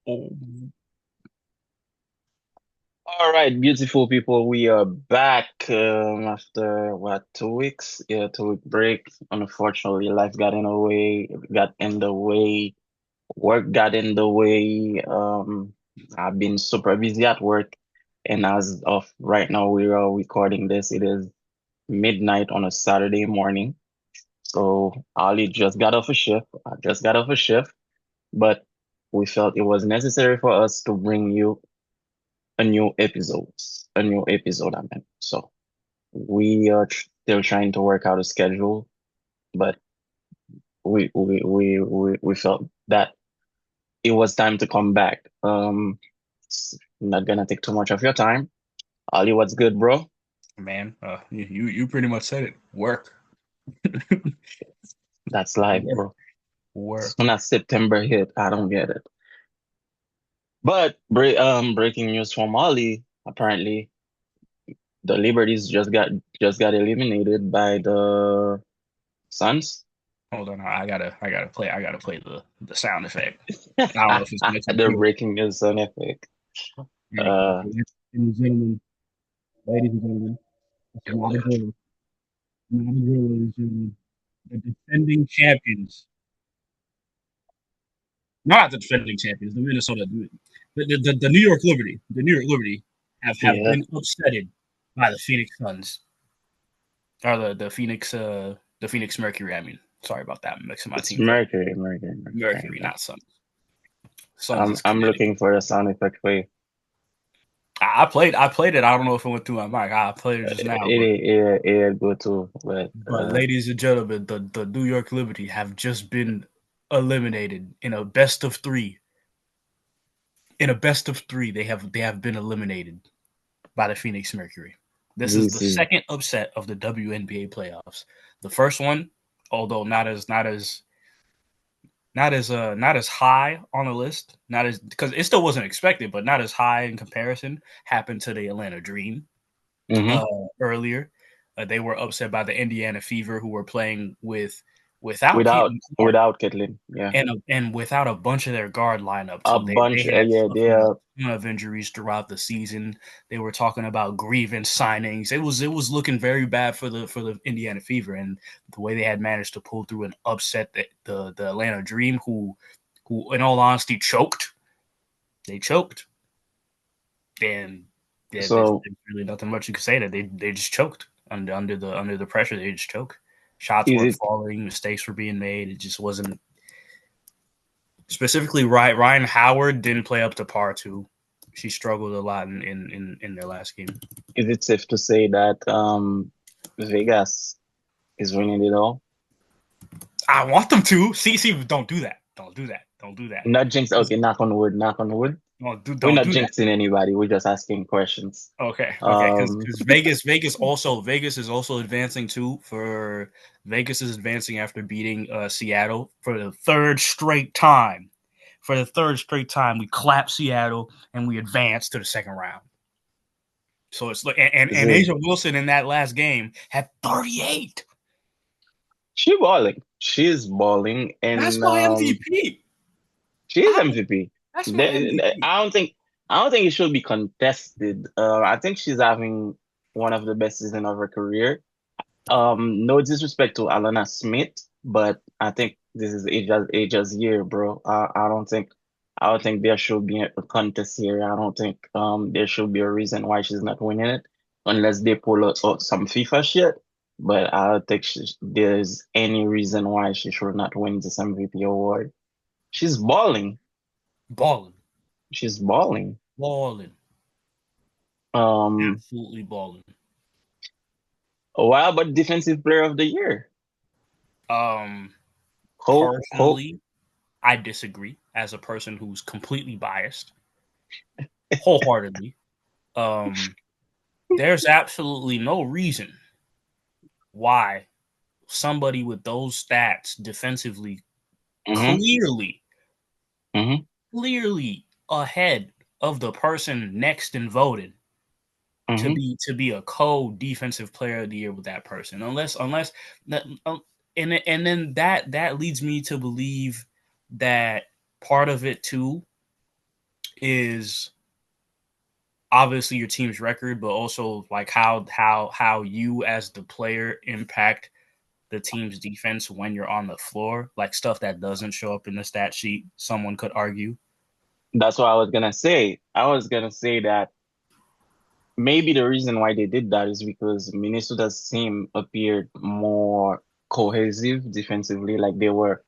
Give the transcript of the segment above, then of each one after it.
Oh. All right, beautiful people. We are back after what, 2 weeks? Yeah, 2 week break. Unfortunately, life got in the way, work got in the way. I've been super busy at work, and as of right now, we are recording this. It is midnight on a Saturday morning. So Ali just got off a shift. I just got off a shift, but we felt it was necessary for us to bring you a new episode, I mean. So we are still trying to work out a schedule, but we felt that it was time to come back. I'm not gonna take too much of your time. Ali, what's good, bro? Man, you pretty much said it. Work, That's life, work, bro. work. Soon as September hit, I don't get it. But breaking news from Ali, apparently the Liberties just got eliminated by the Suns. Hold on, I gotta play the sound effect. I don't know if it's much The appeal. breaking news on Epic. There you go. Uh, Ladies and gentlemen, ladies and gentlemen, this is not a drill. Not a drill, ladies and gentlemen. The defending champions, not the defending champions, the Minnesota, the New York Liberty have yeah, been upsetted by the Phoenix Suns or the Phoenix Mercury. I mean, sorry about that, I'm mixing my it's teams up. Mercury. Mercury, Yeah. not Suns. Suns I'm is I'm Connecticut. looking for a sound effect for you. I played it. I don't know if it went through my mic. I played it just now, It go to, but but ladies and gentlemen, the New York Liberty have just been eliminated in a best of three. In a best of three, they have been eliminated by the Phoenix Mercury. This is the this is second upset of the WNBA playoffs. The first one, although not as high on the list, not as because it still wasn't expected, but not as high in comparison, happened to the Atlanta Dream hmm uh, earlier. They were upset by the Indiana Fever, who were playing without without Caitlin Clark without Caitlin. Yeah, and without a bunch of their guard lineup. a So they bunch. had Yeah, they suffered a ton of injuries throughout the season. They were talking about grievance signings. It was looking very bad for the Indiana Fever, and the way they had managed to pull through and upset the Atlanta Dream, who in all honesty choked. They choked, and yeah, there's so really nothing much you could say that they just choked under the pressure. They just choked. Shots is weren't it falling, mistakes were being made. It just wasn't. Specifically, Ryan Howard didn't play up to par too. She struggled a lot in their last game. is it safe to say that Vegas is winning it all? I want them to. See, don't do that. Don't do that. Don't do that. Not jinx. Okay, knock on wood. Knock on wood. We're Don't not do that. jinxing anybody. We're just asking questions. Okay, because Um, Vegas is also advancing too. For Vegas is advancing after beating Seattle for the third straight time. For the third straight time, we clap Seattle and we advance to the second round. So it's like, is and it? Asia Wilson in that last game had 38. She balling. She's balling, That's and my MVP. she is I, MVP. that's my MVP. I don't think it should be contested. I think she's having one of the best seasons of her career. No disrespect to Alanna Smith, but I think this is Aja's year, bro. I don't think there should be a contest here. I don't think there should be a reason why she's not winning it unless they pull out some FIFA shit. But I don't think there's any reason why she should not win this MVP award. She's balling. Balling, She's balling. balling, Um, absolutely balling. why about defensive player of the year? Um, Cole. Personally, I disagree as a person who's completely biased, wholeheartedly. Um, there's absolutely no reason why somebody with those stats defensively Mm-hmm. clearly, Mm-hmm. clearly ahead of the person next and voted to Mm-hmm. be a co-defensive player of the year with that person, unless that, and then that leads me to believe that part of it too is obviously your team's record, but also like how you as the player impact the team's defense when you're on the floor, like stuff that doesn't show up in the stat sheet, someone could argue. That's what I was gonna say. I was gonna say that maybe the reason why they did that is because Minnesota's team appeared more cohesive defensively, like they were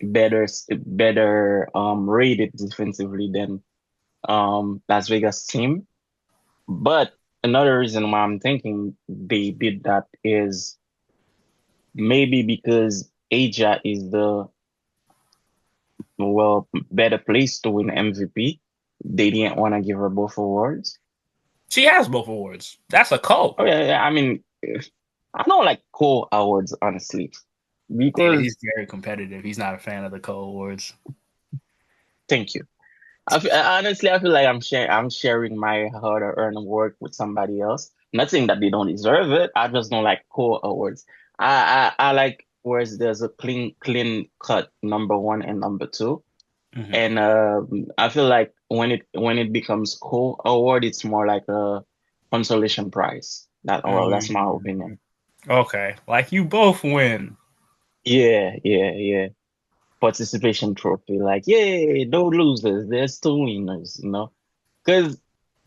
better rated defensively than Las Vegas team. But another reason why I'm thinking they did that is maybe because Asia is the better place to win MVP. They didn't want to give her both awards. She has both awards. That's a cult. Oh yeah. I mean, I don't like Cole awards honestly, He's because very competitive. He's not a fan of the co-awards. thank you. Honestly, I feel like I'm sharing my hard-earned work with somebody else. Not saying that they don't deserve it. I just don't like core awards. I like whereas there's a clean cut number one and number two. Mm-hmm. And I feel like when it becomes core award, it's more like a consolation prize. That's my opinion. Okay, like you both win. Yeah. Participation trophy. Like, yay, no losers. There's two winners, you know? Because,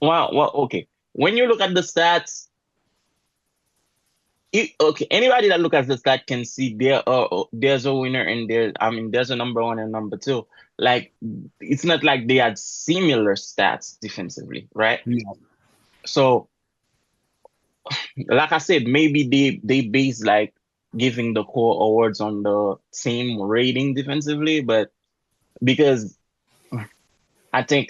okay. When you look at the stats, okay, anybody that look at the stat can see there's a winner and there's a number one and number two. Like, it's not like they had similar stats defensively, right? Yeah. So, like I said, maybe they base like giving the core awards on the same rating defensively, but because I think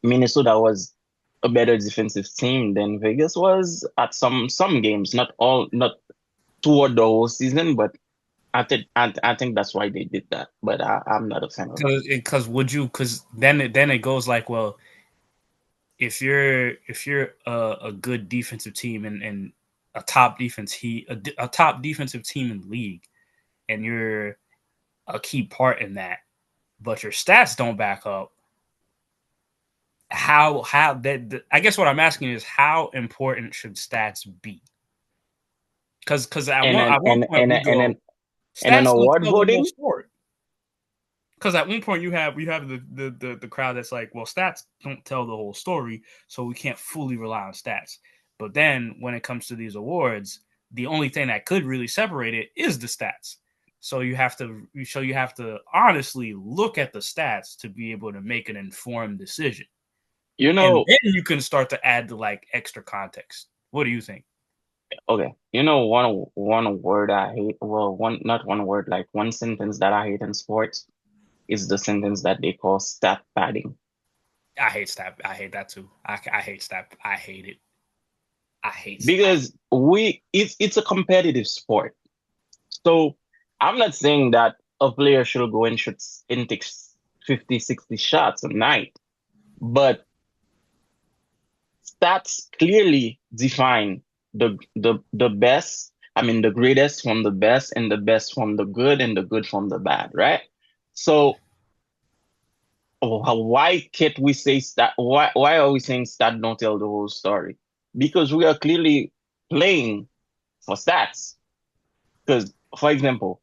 Minnesota was a better defensive team than Vegas was at some games, not toward the whole season, but I think that's why they did that. But I'm not a fan of it. Because then it goes like, well, if you're a good defensive team and a top defensive team in the league, and you're a key part in that, but your stats don't back up, how that I guess what I'm asking is how important should stats be? Because at And one then at one and point and we and go, then and then stats don't award tell the whole voting. story. Because at one point you have the crowd that's like, well, stats don't tell the whole story, so we can't fully rely on stats. But then when it comes to these awards, the only thing that could really separate it is the stats. So you have to honestly look at the stats to be able to make an informed decision. You And know, then you can start to add the like extra context. What do you think? okay. You know, one word I hate. Well, one not one word, like one sentence that I hate in sports is the sentence that they call stat padding. I hate stat. I hate that too. I hate stat. I hate it. I hate stat. Because it's a competitive sport. So I'm not saying that a player should go and shoot and take 50, 60 shots a night, but stats clearly define the best, I mean the greatest from the best and the best from the good and the good from the bad, right? So why can't we say stat? Why are we saying stat don't tell the whole story? Because we are clearly playing for stats. Because, for example,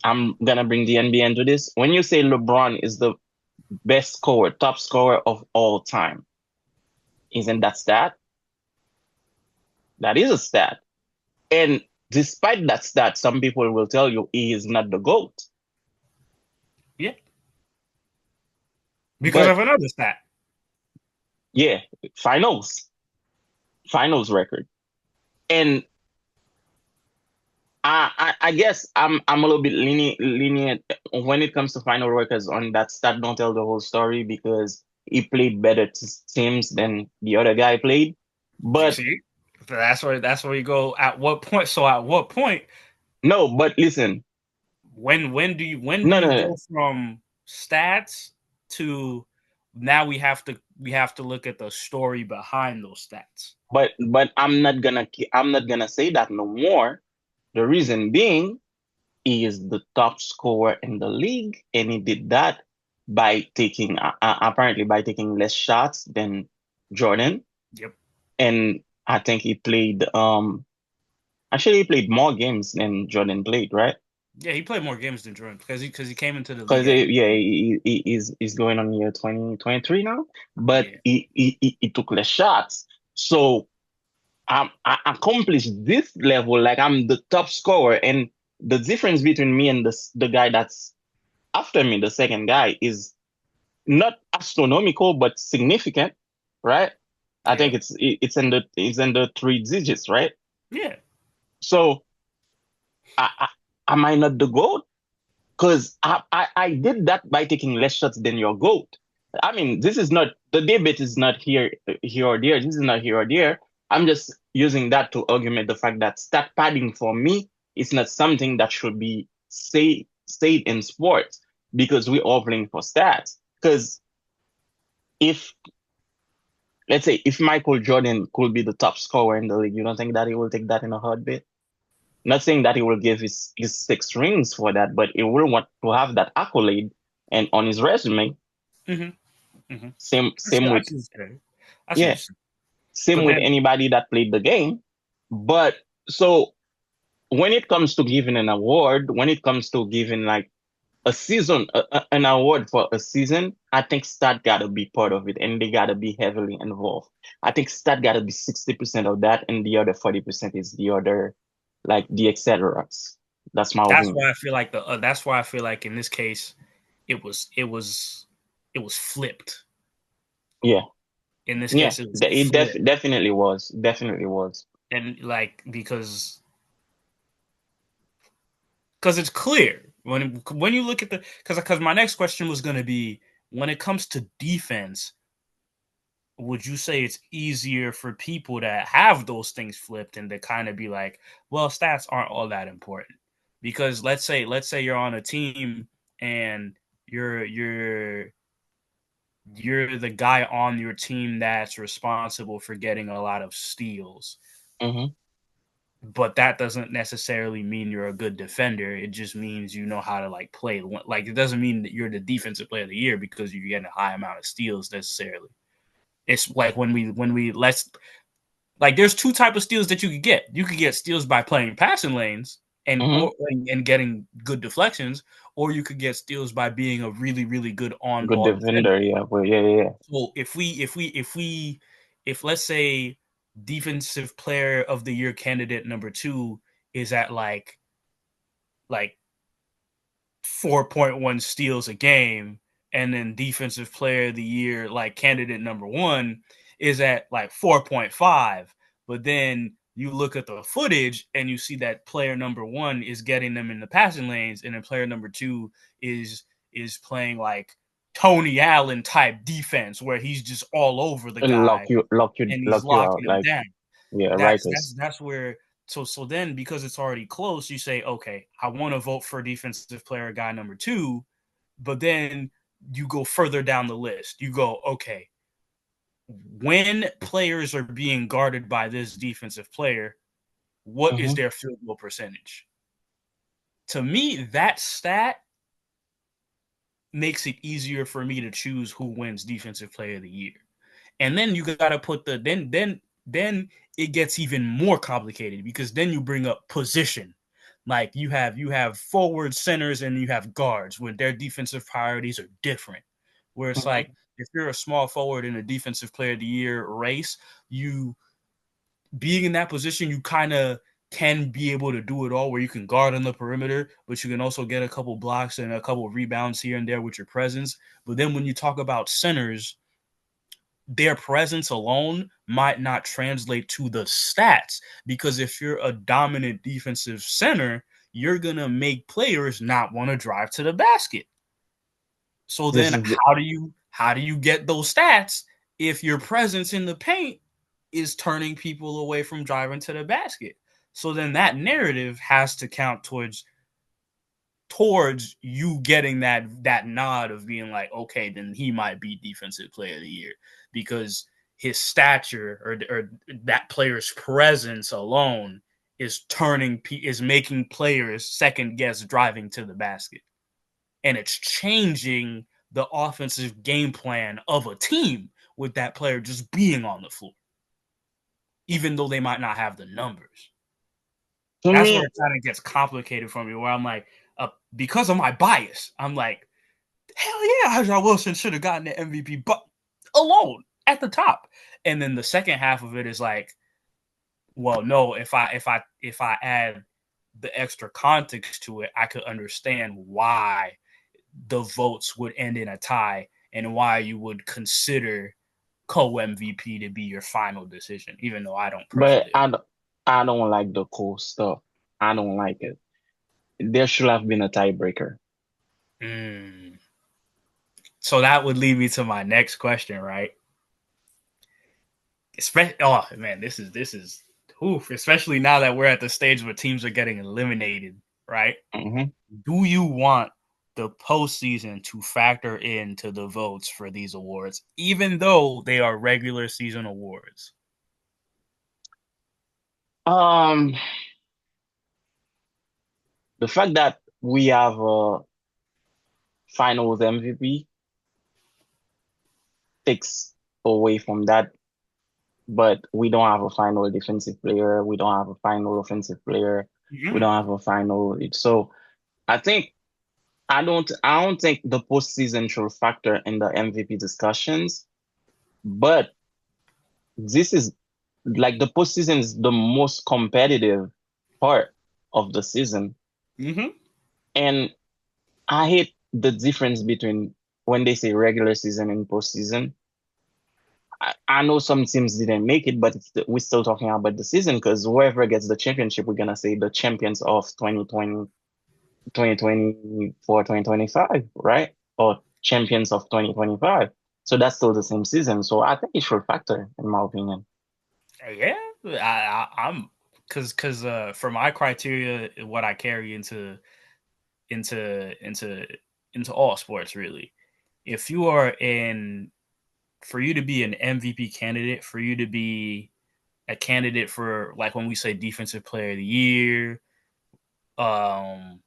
I'm gonna bring the NBA into this. When you say LeBron is the best scorer, top scorer of all time, isn't that stat? That is a stat. And despite that stat, some people will tell you he is not the GOAT. Yeah. Because But of another stat. yeah, finals record. And I guess I'm a little bit lenient when it comes to final records on that stat don't tell the whole story because he played better teams than the other guy played. You But see, that's where you go. At what point? So at what point? no, but listen, When do you no. go from stats to now we have to look at the story behind those stats? But I'm not gonna say that no more. The reason being, he is the top scorer in the league, and he did that by taking apparently by taking less shots than Jordan, Yep. and I think he played more games than Jordan played, right? Yeah, he played more games than Jordan because he came into the league Because at yeah, he's going on year 2023 now, but yeah. he took less shots. So I accomplished this level, like I'm the top scorer, and the difference between me and the guy that's after me, the second guy, is not astronomical but significant, right? I Yeah. think it's in the three digits, right? Yeah. So I, am I not the GOAT? Because I did that by taking less shots than your GOAT. I mean, this is not the debate is not here or there. This is not here or there. I'm just using that to argument the fact that stat padding for me is not something that should be said in sports because we're all playing for stats. Because if let's say if Michael Jordan could be the top scorer in the league, you don't think that he will take that in a heartbeat? Not saying that he will give his 6 rings for that, but he will want to have that accolade and on his resume. Mm-hmm. Mm-hmm. Same I see. same I with see what you're saying. I see what you're yeah, saying. same But with then, anybody that played the game. But so when it comes to giving an award, when it comes to giving like a season, an award for a season, I think stat gotta be part of it, and they gotta be heavily involved. I think stat gotta be 60% of that, and the other 40% is the other, like the etc. That's my that's why opinion. I feel like that's why I feel like in this case, it was flipped. Yeah, In this yeah, case, it was it flipped, definitely was, definitely was. and like because it's clear when you look at the because my next question was going to be when it comes to defense, would you say it's easier for people to have those things flipped and to kind of be like, well, stats aren't all that important? Because let's say you're on a team and you're you're you're the guy on your team that's responsible for getting a lot of steals, Hmm. but that doesn't necessarily mean you're a good defender. It just means you know how to like play. Like it doesn't mean that you're the defensive player of the year because you're getting a high amount of steals necessarily. It's like when we let's like there's two type of steals that you could get. You could get steals by playing passing lanes Hmm. and getting good deflections, or you could get steals by being a really good on Good ball defender. defender, yeah, but yeah. So if let's say defensive player of the year candidate number 2 is at like 4.1 steals a game, and then defensive player of the year like candidate number 1 is at like 4.5, but then you look at the footage and you see that player number 1 is getting them in the passing lanes, and then player number 2 is playing like Tony Allen type defense where he's just all over the And guy and he's lock you locking out, him like down. yeah, That's writers. that's that's where so then because it's already close, you say, okay, I want to vote for defensive player guy number 2, but then you go further down the list. You go, okay, when players are being guarded by this defensive player, what is Hmm. their field goal percentage? To me, that stat makes it easier for me to choose who wins defensive player of the year. And then you got to put the then it gets even more complicated because then you bring up position. Like you have forward centers and you have guards where their defensive priorities are different. Where it's like Hmm. if you're a small forward in a defensive player of the year race, you being in that position, you kind of can be able to do it all where you can guard on the perimeter, but you can also get a couple blocks and a couple rebounds here and there with your presence. But then when you talk about centers, their presence alone might not translate to the stats because if you're a dominant defensive center, you're going to make players not want to drive to the basket. So This then is the, how do you get those stats if your presence in the paint is turning people away from driving to the basket? So then that narrative has to count towards you getting that nod of being like, okay, then he might be defensive player of the year because his stature or that player's presence alone is making players second guess driving to the basket, and it's changing the offensive game plan of a team with that player just being on the floor, even though they might not have the numbers. To That's where me, it kind of gets complicated for me, where I'm like, because of my bias, I'm like, hell yeah, Hajar Wilson should have gotten the MVP, but alone at the top. And then the second half of it is like, well, no, if I add the extra context to it, I could understand why the votes would end in a tie and why you would consider co-MVP to be your final decision, even though I don't but personally agree. I don't like the cool stuff. I don't like it. There should have been a tiebreaker. Mm. So that would lead me to my next question, right? Oh man, this is oof, especially now that we're at the stage where teams are getting eliminated, right? Hmm. Do you want the postseason to factor into the votes for these awards, even though they are regular season awards? Um, the fact that we have a finals MVP takes away from that, but we don't have a final defensive player. We don't have a final offensive player. We Mm-hmm. don't have a final. So I think I don't think the postseason should factor in the MVP discussions, but this is like the postseason is the most competitive part of the season. Mm-hmm. And I hate the difference between when they say regular season and postseason. I know some teams didn't make it, but we're still talking about the season because whoever gets the championship, we're gonna say the champions of 2020, 2024, 2025, right? Or champions of 2025. So that's still the same season. So I think it should factor, in my opinion. Yeah, I'm because for my criteria, what I carry into into into all sports really. If you are in For you to be an MVP candidate, for you to be a candidate for like when we say defensive player of the year, um,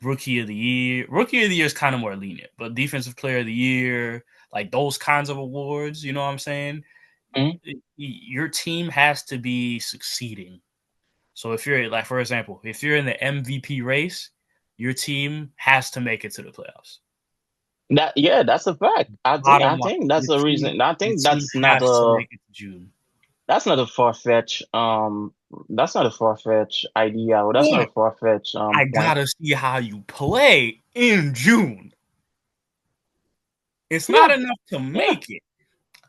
rookie of the year is kind of more lenient, but defensive player of the year, like those kinds of awards, you know what I'm saying? Mhm. Your team has to be succeeding. So if you're like, for example, if you're in the MVP race, your team has to make it to the playoffs. That yeah, that's a fact. Bottom I line, think that's the reason. I your think team has to make it to June. that's not a far-fetched that's not a far-fetched idea or that's not But a far-fetched I point. gotta see how you play in June. It's not Yeah, enough to yeah. make it.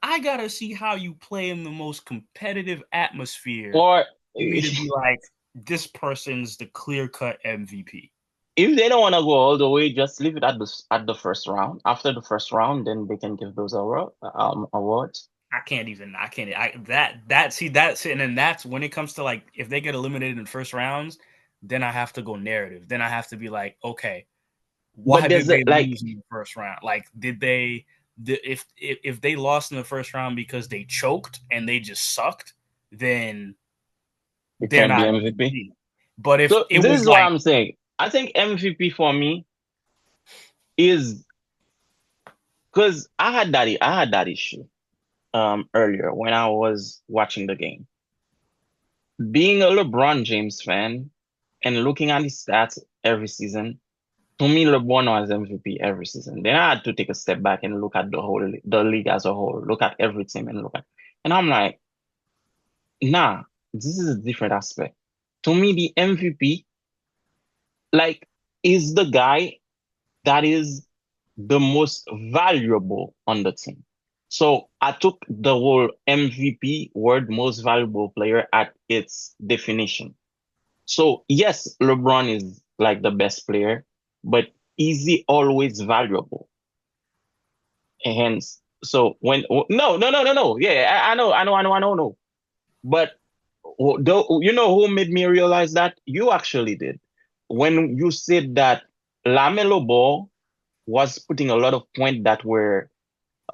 I gotta see how you play in the most competitive atmosphere Or for me to be like, this person's the clear cut MVP. if they don't want to go all the way, just leave it at the first round. After the first round, then they can give those awards. I can't, I that see that's and then that's when it comes to like if they get eliminated in the first rounds, then I have to go narrative. Then I have to be like, okay, But why did there's a, they like lose in the first round? Like, if they lost in the first round because they choked and they just sucked, then it they're can't be not MVP. MVP. But if So it this was is what like, I'm saying. I think MVP for me is because I had that issue earlier when I was watching the game. Being a LeBron James fan and looking at his stats every season, to me, LeBron was MVP every season. Then I had to take a step back and look at the league as a whole, look at every team and and I'm like, nah, this is a different aspect. To me, the MVP, like, is the guy that is the most valuable on the team. So I took the whole MVP word, most valuable player, at its definition. So yes, LeBron is like the best player, but is he always valuable? And hence, so when no. Yeah, I know, no. But though, you know who made me realize that? You actually did. When you said that Lamelo Ball was putting a lot of points that were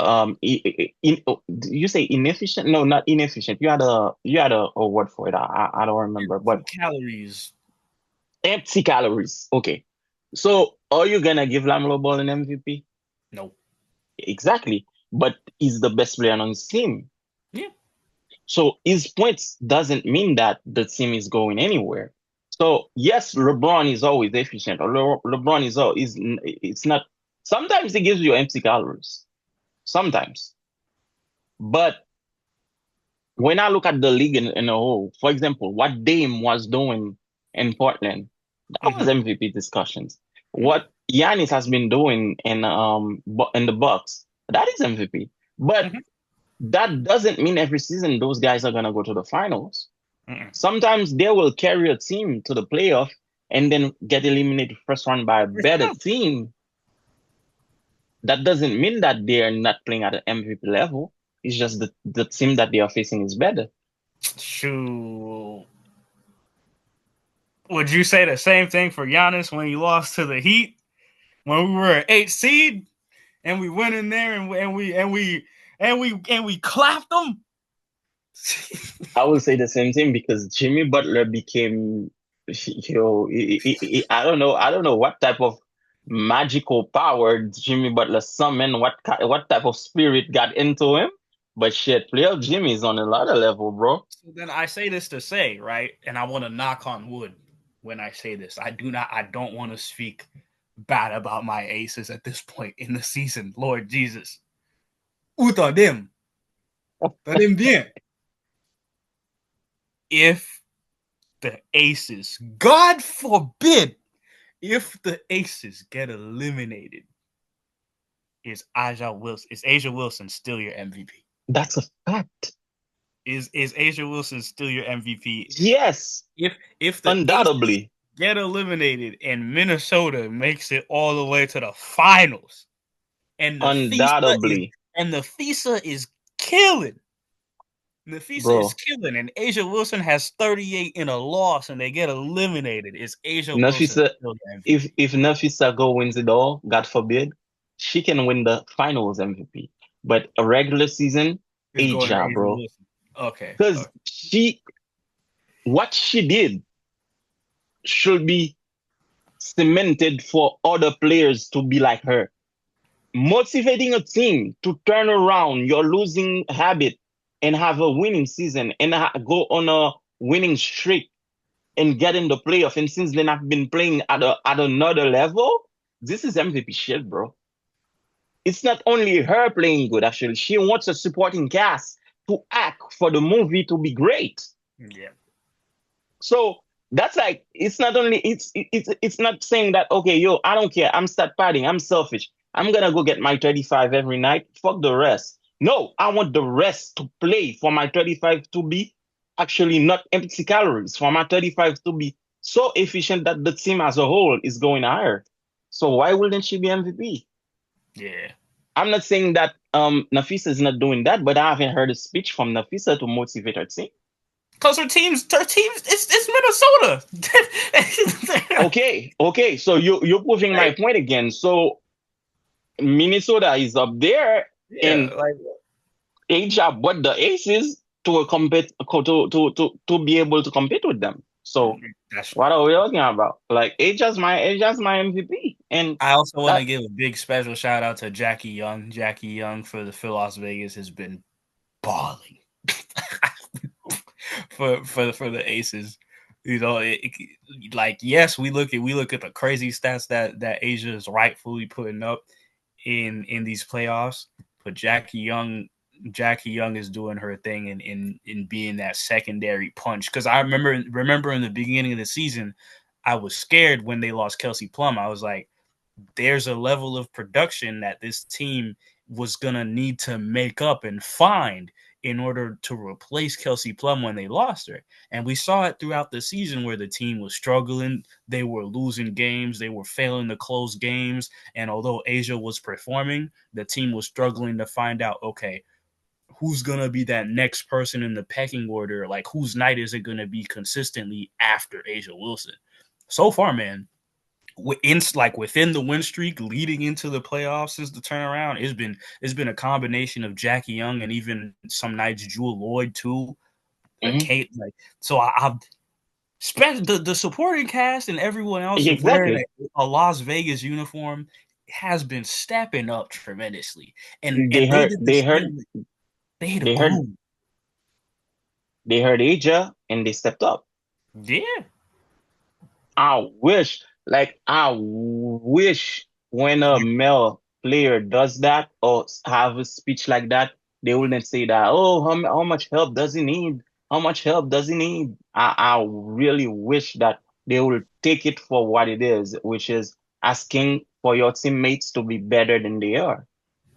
you say inefficient? No, not inefficient. You had a word for it. I don't remember, but calories. empty calories. Okay. So are you gonna give Lamelo Ball an MVP? No. Exactly. But he's the best player on his team. Yeah. So his points doesn't mean that the team is going anywhere. So yes, LeBron is always efficient. Or LeBron is always, it's not, sometimes he gives you empty calories. Sometimes. But when I look at the league in a whole, for example, what Dame was doing in Portland, that was Mm-hmm. MVP discussions. Yeah. What Giannis has been doing in the Bucks, that is MVP. But Mm-hmm. that doesn't mean every season those guys are gonna go to the finals. Mm-mm. Sometimes they will carry a team to the playoff and then get eliminated first round by a better team. That doesn't mean that they are not playing at an MVP level. It's just the team that they are facing is better. Shoot. Would you say the same thing for Giannis when he lost to the Heat when we were an 8 seed and we went in there and we clapped them? I will say the same thing because Jimmy Butler became, I don't know what type of magical power Jimmy Butler summoned, what type of spirit got into him. But shit, player Jimmy is on another level, bro. So then I say this to say, right? And I want to knock on wood when I say this. I don't want to speak bad about my aces at this point in the season. Lord Jesus. Uta them. Them bien. If the aces, God forbid, if the aces get eliminated, is Asia Wilson still your MVP? That's a fact. Is Asia Wilson still your MVP? Yes, If the aces undoubtedly. get eliminated and Minnesota makes it all the way to the finals, and Undoubtedly, the FISA is killing. Nafisa is bro. killing, and Asia Wilson has 38 in a loss, and they get eliminated. Is Asia Wilson Nafisa, still the if MVP? if Nafisa go wins it all, God forbid, she can win the finals MVP. But a regular season, Is going to Aja, Asia bro. Wilson. Okay. Because what she did should be cemented for other players to be like her. Motivating a team to turn around your losing habit and have a winning season and go on a winning streak and get in the playoff. And since then, I've been playing at another level. This is MVP shit, bro. It's not only her playing good, actually. She wants a supporting cast to act for the movie to be great. Yeah. So that's like it's not saying that okay, yo, I don't care. I'm start padding. I'm selfish. I'm gonna go get my 35 every night. Fuck the rest. No, I want the rest to play for my 35 to be actually not empty calories. For my 35 to be so efficient that the team as a whole is going higher. So why wouldn't she be MVP? Yeah. I'm not saying that Nafisa is not doing that, but I haven't heard a speech from Nafisa to motivate her team. Because it's Minnesota. Okay. So you're proving my Like, point again. So Minnesota is up there yeah, in like age up what the Aces to compete to be able to compete with them. So that's what are we talking about? Like Aja's my MVP, and I also want to that give a big special shout out to Jackie Young. Jackie Young for the Phil Las Vegas has been balling for the Aces. You know, like yes, we look at the crazy stats that Asia is rightfully putting up in these playoffs, but Jackie Young is doing her thing in being that secondary punch. Because I remember in the beginning of the season, I was scared when they lost Kelsey Plum. I was like, there's a level of production that this team was gonna need to make up and find in order to replace Kelsey Plum when they lost her. And we saw it throughout the season where the team was struggling, they were losing games, they were failing to close games, and although Asia was performing, the team was struggling to find out, okay, who's gonna be that next person in the pecking order? Like whose night is it gonna be consistently after Asia Wilson? So far, man, within the win streak leading into the playoffs since the turnaround, it's been a combination of Jackie Young and even some nights Jewel Lloyd too. mhm. Kate, like so, I've spent the supporting cast and everyone else wearing Exactly. a Las Vegas uniform. has been stepping up tremendously, and They they heard did they this heard thing. They hit a they heard groove. they heard Asia and they stepped up. Yeah, I wish when a male player does that or have a speech like that, they wouldn't say that, oh, how much help does he need? How much help does he need? I really wish that they will take it for what it is, which is asking for your teammates to be better than they are.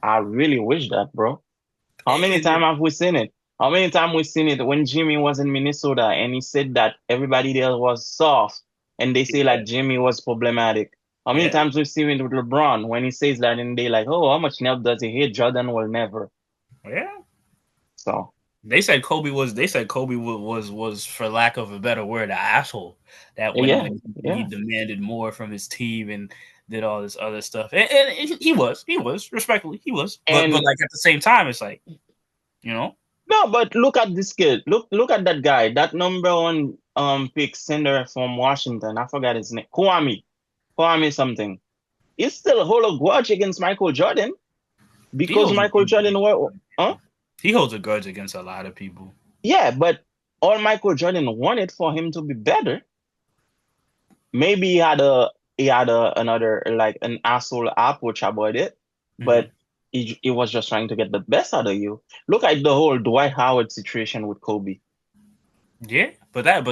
I really wish that, bro. How many and times have we seen it? How many times we seen it when Jimmy was in Minnesota and he said that everybody there was soft and they say yeah, like Jimmy was problematic? How many yeah, times we've seen it with LeBron when he says that and they like, oh, how much help does he hit? Jordan will never. yeah. So They said Kobe was for lack of a better word, an asshole. That when yeah, he yeah. demanded more from his team and did all this other stuff, and he was respectfully he was, but And like at the same time, it's like you know, no, but look at this kid. Look at that guy. That number one pick sender from Washington. I forgot his name. Kwame something. He still hold a grudge against Michael Jordan he because holds a Michael Jordan were, huh? he holds a grudge against a lot of people. Yeah, but all Michael Jordan wanted for him to be better. Maybe he had another like an asshole approach about it, Mm-hmm. but he was just trying to get the best out of you. Look at the whole Dwight Howard situation with Kobe. Yeah, but that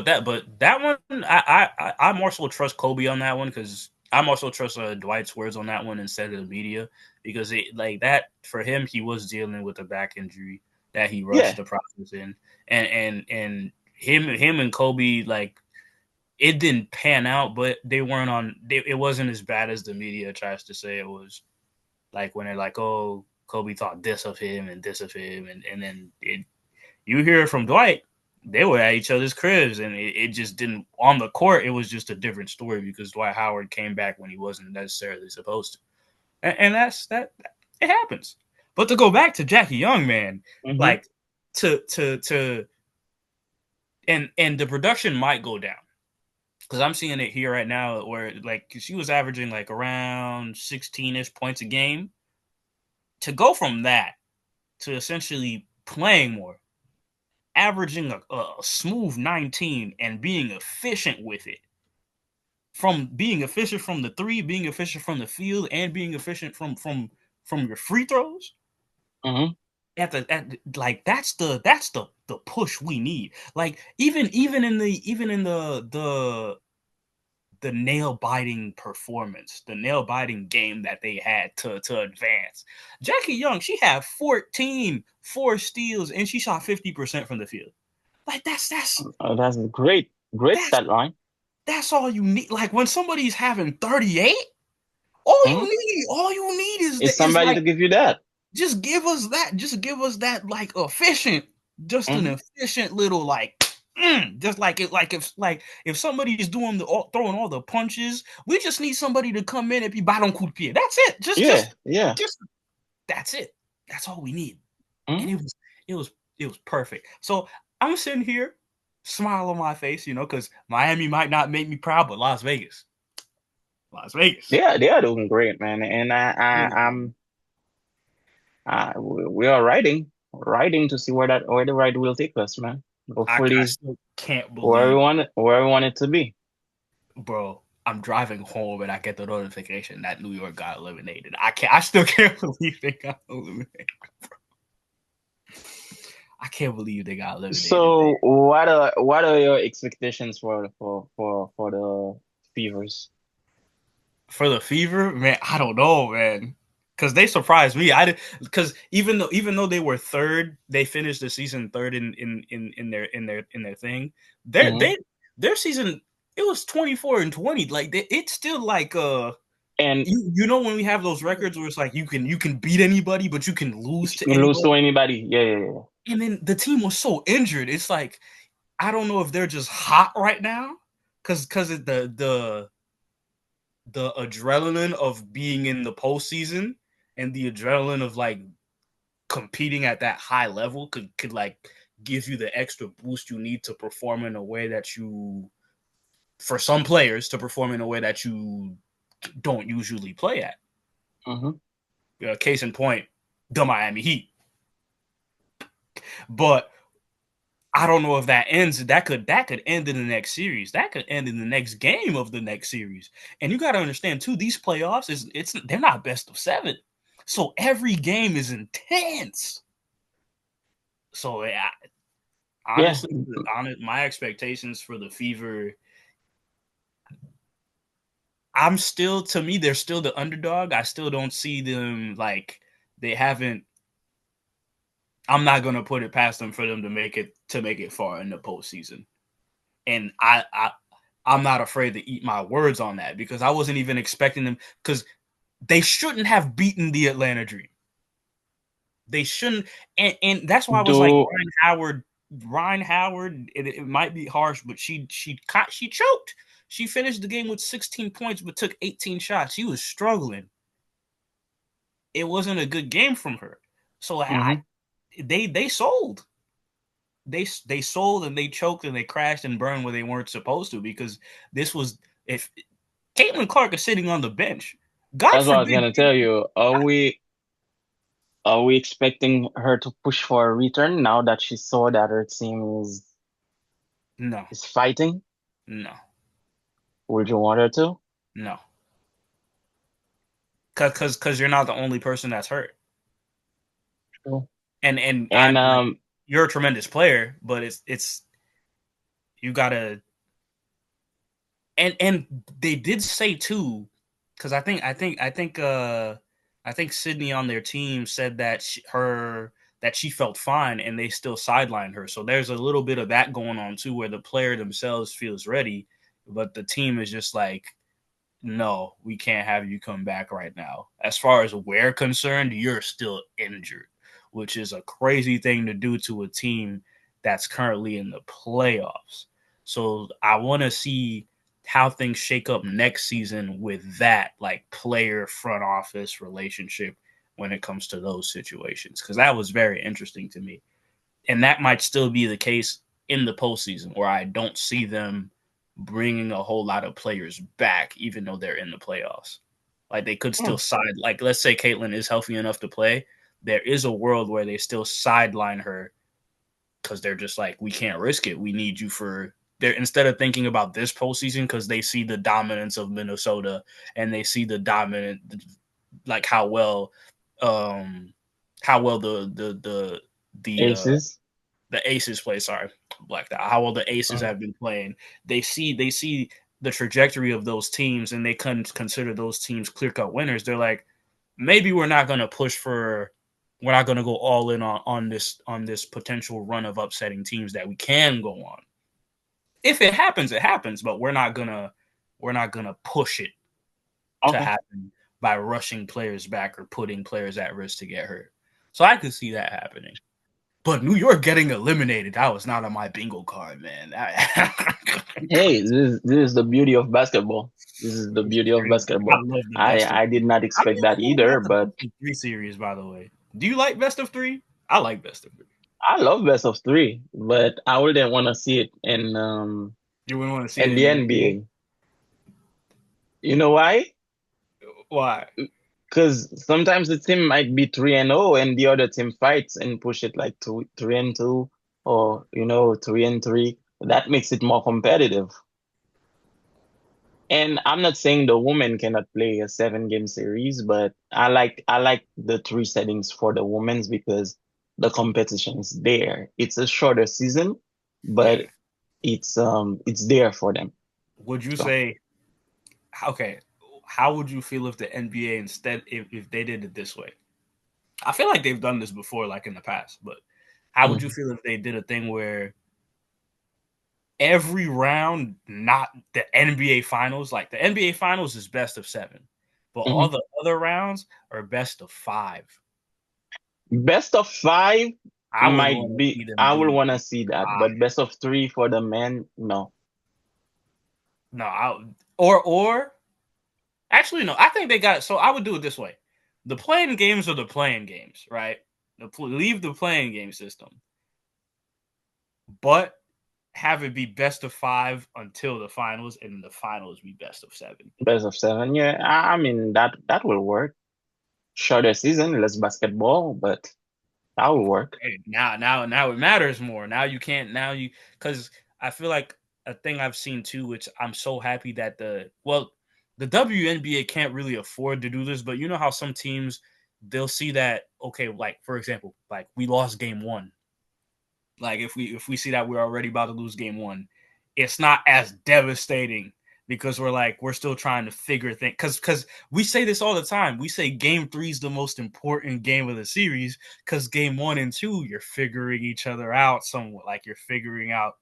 one, I more so trust Kobe on that one because I more so trust Dwight's words on that one instead of the media because it like that for him he was dealing with a back injury that he rushed Yeah, the process in and him and Kobe like it didn't pan out but they weren't on it wasn't as bad as the media tries to say it was like when they're like oh Kobe thought this of him and this of him and then you hear it from Dwight, they were at each other's cribs, and it just didn't on the court. It was just a different story because Dwight Howard came back when he wasn't necessarily supposed to, and that's that. It happens. But to go back to Jackie Young, man, hmm like to and the production might go down because I'm seeing it here right now where like she was averaging like around 16ish points a game. To go from that to essentially playing more averaging a smooth 19 and being efficient with it. From being efficient from the three, being efficient from the field, and being efficient from your free throws. hmm Like that's the push we need. Like even in the nail biting performance, the nail biting game that they had to advance. Jackie Young, she had 14 4 steals and she shot 50% from the field. Like that's a great that's stat line. that's all you need. Like when somebody's having 38, hmm all you need Is is somebody like to give you that? just give us that. Just give us that like efficient, just an hmm efficient little like just like it like if somebody's doing throwing all the punches, we just need somebody to come in and be bottom coup de pied. That's it. Yeah, yeah. Just that's it. That's all we need. And hmm it was perfect. So I'm sitting here, smile on my face, because Miami might not make me proud, but Las Vegas. Las Vegas. They are doing great, man. And we are riding to see where the ride will take us, man. I Hopefully, still can't where we believe, want it, where we want it to be. bro. I'm driving home and I get the notification that New York got eliminated. I still can't believe they got eliminated. I can't believe they got eliminated, man. So, what are your expectations for the Fevers? For the Fever, man, I don't know, man. Because they surprised me. I did because even though they were third, they finished the season third in their thing. Their hmm they their season it was 24-20. Like it's still like And you know when we have those records where it's like you can beat anybody, but you can lose to lose to anybody. anybody? Yeah, yeah, yeah. And then the team was so injured. It's like I don't know if they're just hot right now because the adrenaline of being in the postseason and the adrenaline of like competing at that high level could like give you the extra boost you need to perform in a way that you for some players to perform in a way that you don't usually play at. Case in point, the Miami Heat. But I don't know if that ends. That could end in the next series. That could end in the next game of the next series. And you got to understand too, these playoffs they're not best of 7, so every game is intense. So yeah, Yeah. honestly, my expectations for the Fever, to me, they're still the underdog. I still don't see them like they haven't. I'm not gonna put it past them for them to make it far in the postseason. And I'm not afraid to eat my words on that because I wasn't even expecting them because they shouldn't have beaten the Atlanta Dream. They shouldn't, and that's why I was like Do Ryan Howard. It might be harsh, but she choked. She finished the game with 16 points, but took 18 shots. She was struggling. It wasn't a good game from her. So they sold. They sold and they choked and they crashed and burned where they weren't supposed to because this was if Caitlin Clark is sitting on the bench. God That's what I was forbid. gonna tell you. Are we expecting her to push for a return now that she saw that her team No, is fighting? no, Would you want her to? no. Because you're not the only person that's hurt. True. And I And like you're a tremendous player, but it's you gotta and they did say too, because I think Sydney on their team said that she felt fine and they still sidelined her. So there's a little bit of that going on too, where the player themselves feels ready, but the team is just like, no, we can't have you come back right now. As far as we're concerned, you're still injured, which is a crazy thing to do to a team that's currently in the playoffs. So I want to see how things shake up next season with that like player front office relationship when it comes to those situations, because that was very interesting to me. And that might still be the case in the postseason where I don't see them bringing a whole lot of players back, even though they're in the playoffs. Like they could still like let's say Caitlin is healthy enough to play. There is a world where they still sideline her because they're just like, we can't risk it. We need you for they're instead of thinking about this postseason because they see the dominance of Minnesota and they see the dominant like um how well Aces. the Aces play. Sorry, blacked out. How well the Aces Mm. have been playing. They see the trajectory of those teams, and they couldn't consider those teams clear cut winners. They're like, maybe we're not going to push for. We're not going to go all in on this potential run of upsetting teams that we can go on. If it happens, it happens. But we're not gonna push it to Okay. happen by rushing players back or putting players at risk to get hurt. So I could see that happening. But New York getting eliminated, that was not on my bingo card, man. Hey, this is the beauty of basketball. This is the beauty of Crazy. I basketball. love the I best of I did not I'm expect never that really either, at the but best of 3 series, by the way. Do you like best of 3? I like best of 3. I love best of three. But I wouldn't want to see it You wouldn't want to see it in in the the NBA? NBA. You know why? Why? Because sometimes the team might be 3-0 and the other team fights and push it like 3-2 or 3-3. That makes it more competitive. And I'm not saying the women cannot play a 7 game series, but I like the three settings for the women's because the competition is there. It's a shorter season, Yeah. but it's there for them. Would you So say, okay, how would you feel if the NBA instead, if they did it this way? I feel like they've done this before, like in the past, but how would you mhm, feel if they did a thing where every round, not the NBA finals, like the NBA finals is best of 7, but all mhm. the other rounds are best of 5? Best of five I would might want to be. see them I will do want to see that, 5. but best of three for the men, no. No, or actually no. I think they got. So I would do it this way: the playing games are the playing games, right? Leave the playing game system, but have it be best of 5 until the finals, and the finals be best of 7. Best of seven, yeah. I mean that will work. shorter season, less basketball, but that will work. Hey, now it matters more. Now you can't because I feel like a thing I've seen too, which I'm so happy that the WNBA can't really afford to do this, but you know how some teams they'll see that okay, like for example, like we lost game one. Like if we see that we're already about to lose game one, it's not as devastating because we're still trying to figure things because we say this all the time. We say game three is the most important game of the series because game one and two you're figuring each other out somewhat, like you're figuring out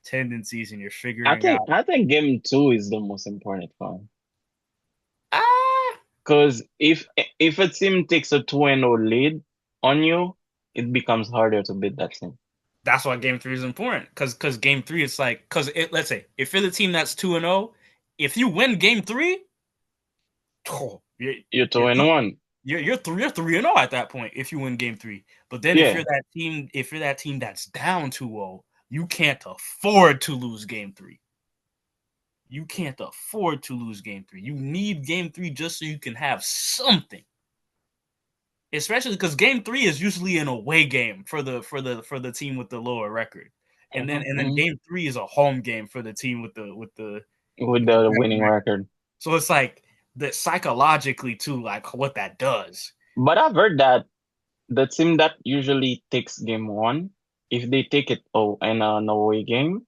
tendencies and you're I figuring think out I think game two is the most important one. ah Because if a team takes a 2-0 lead on you, it becomes harder to beat that team. that's why game three is important because game three it's like let's say if you're the team that's 2-0, if you win game three, oh, You're two you're and one. you're 3-0 at that point if you win game three. But then Yeah. if you're that team that's down 2-0, you can't afford to lose game three. You can't afford to lose game three. You need game three just so you can have something. Especially because game three is usually an away game for the team with the lower record. And then Mhm. game three is a home game for the team With with the the better winning record. record. So it's like that psychologically too, like what that does. But I've heard that the team that usually takes game one, if they take it in an away game,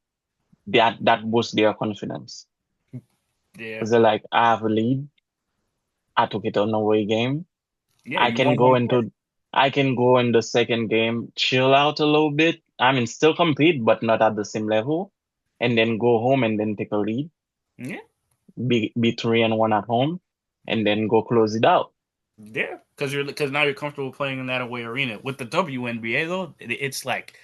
that boosts their confidence. Yeah. Because they're like, I have a lead. I took it on away game. Yeah, I you can won go one more. into I can go in the second game, chill out a little bit. I mean, still compete, but not at the same level. And then go home and then take a lead. Yeah, Be 3-1 at home, and then go close it out. yeah, because now you're comfortable playing in that away arena. With the WNBA though, it's like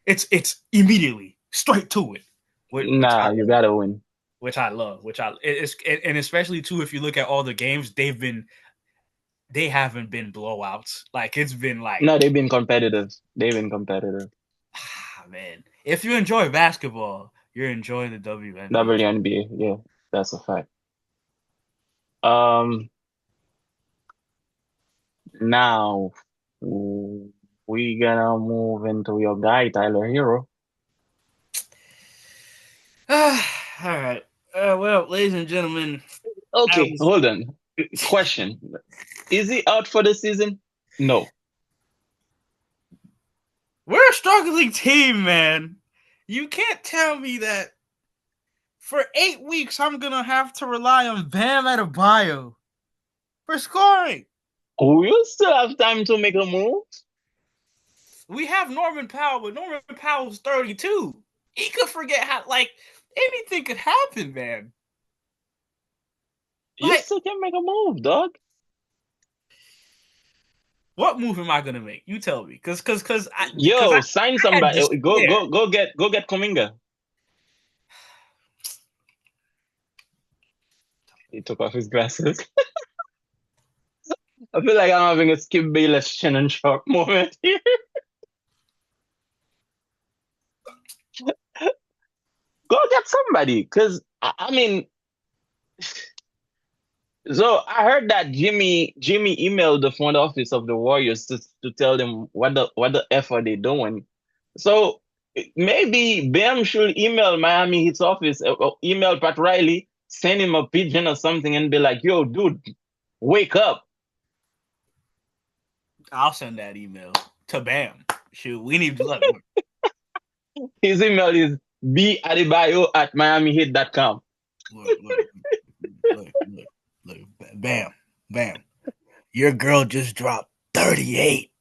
it's immediately straight to it, Nah, you gotta win. which I love, which I it's and especially too if you look at all the games they haven't been blowouts. Like it's been like No, they've been competitive. They've been competitive. man, if you enjoy basketball, you're enjoying the WNBA. WNBA, yeah, that's a fact. Um, Now we gonna move into your guy, Tyler Hero. All right. Well, ladies and gentlemen, I Okay, was hold on. Question: Is he out for the season? No. we're a struggling team, man. You can't tell me that for 8 weeks I'm gonna have to rely on Bam Adebayo for scoring. We will still have time to make a move. We have Norman Powell, but Norman Powell's 32. He could forget how anything could happen, man. You Like, still can make a move, dog. what move am I gonna make? You tell me, Yo, sign I had somebody. despair. Go get Kuminga. He took off his glasses. I feel like I'm having a Skip Bayless Shannon Sharp moment here. Go get somebody, cause I mean, so I heard that Jimmy emailed the front office of the Warriors to tell them what the F are they doing. So maybe Bam should email Miami Heat's office, or email Pat Riley, send him a pigeon or something, and be like, "Yo, dude, wake up." I'll send that email to Bam. Shoot, we need to look. His email is badebayo@miamiheat.com. Look, look, look, look, look, bam, bam. Your girl just dropped 38.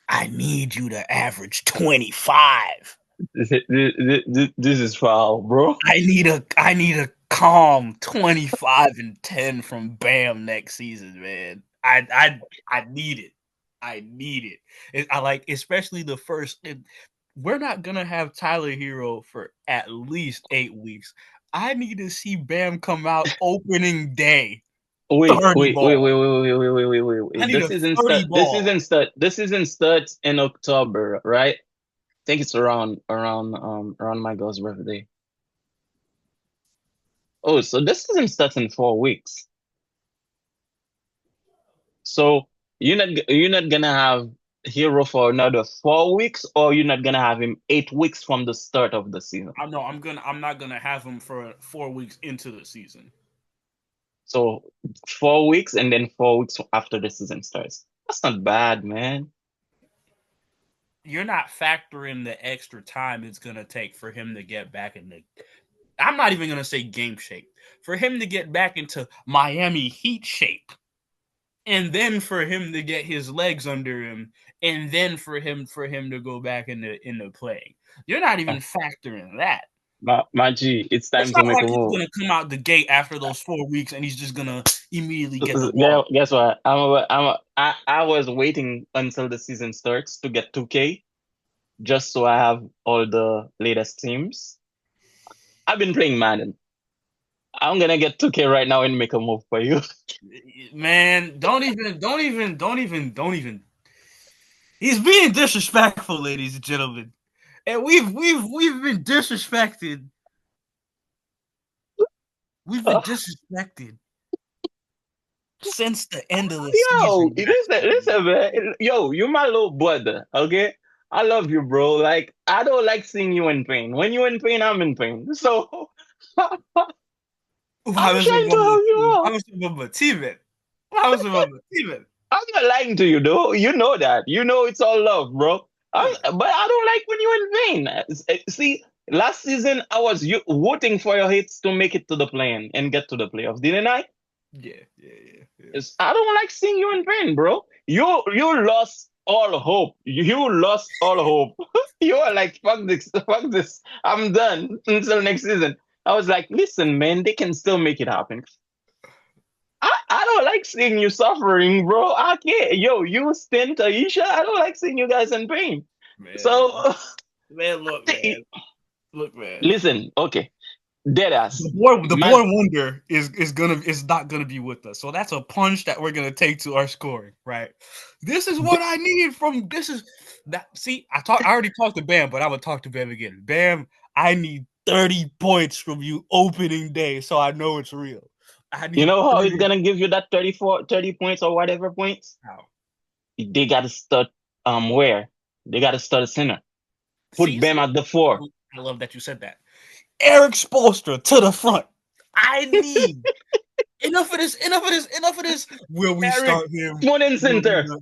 I need you to average 25. This is foul, bro. I need a calm 25 and 10 from Bam next season, man. I need it. I need it. I like especially the first we're not gonna have Tyler Hero for at least 8 weeks. I need to see Bam come out opening day. Wait, 30 wait, wait, ball. wait, wait, wait, wait, wait, wait, wait, I wait. need This a isn't 30 start. This ball. isn't start. This isn't starts in October, right? I think it's around my girl's birthday. Oh, so this isn't starts in 4 weeks. So you're not gonna have Hero for another 4 weeks, or you're not gonna have him 8 weeks from the start of the season. I'm not gonna have him for 4 weeks into the season. So 4 weeks and then 4 weeks after the season starts. That's not bad, man. You're not factoring the extra time it's gonna take for him to get back in the. I'm not even gonna say game shape. For him to get back into Miami Heat shape, and then for him to get his legs under him, and then for him to go back into playing. You're not even factoring that. My G, it's It's time to not make like a he's move. gonna come out the gate after those 4 weeks and he's just gonna immediately get the Yeah, ball. guess what? I was waiting until the season starts to get 2K just so I have all the latest teams. I've been playing Madden. I'm gonna get 2K right now and make a move for you. Man, don't even. He's being disrespectful, ladies and gentlemen, and we've been disrespected. We've been disrespected since the end of the Yo, season. listen, man. Yo, you're my little brother, okay? I love you, bro. Like, I don't like seeing you in pain. When you're in pain, I'm in pain. So, I'm Vamos trying to help you out. vamos motiven. Vamos motiven. I'm not lying to you, though. You know that. You know it's all love, bro. But I don't like when you're in pain. See, last season, I was rooting for your hits to make it to the play and get to the playoffs, didn't I? Yeah. I don't like seeing you in pain, bro. You lost all hope. You lost all hope. You are like, fuck this, fuck this. I'm done until next season. I was like, listen, man, they can still make it happen. I don't like seeing you suffering, bro. I can't. Yo, you stint Aisha. I don't like seeing you guys in pain. Man, So man, look, man. listen, okay, dead ass. The boy Man, wonder is not gonna be with us. So that's a punch that we're gonna take to our scoring, right? This is what I need from this is that see, I already talked to Bam, but I'm gonna talk to Bam again. Bam, I need 30 points from you opening day, so I know it's real. I you need know how it's 30 gonna give you that 30 points or whatever points? now. They got to start where? They got to start a center. Put See, Bam at the four. I love that you said that. Eric Spoelstra to the front. I need enough of this. Will we Eric, start him? one in Will we center. not?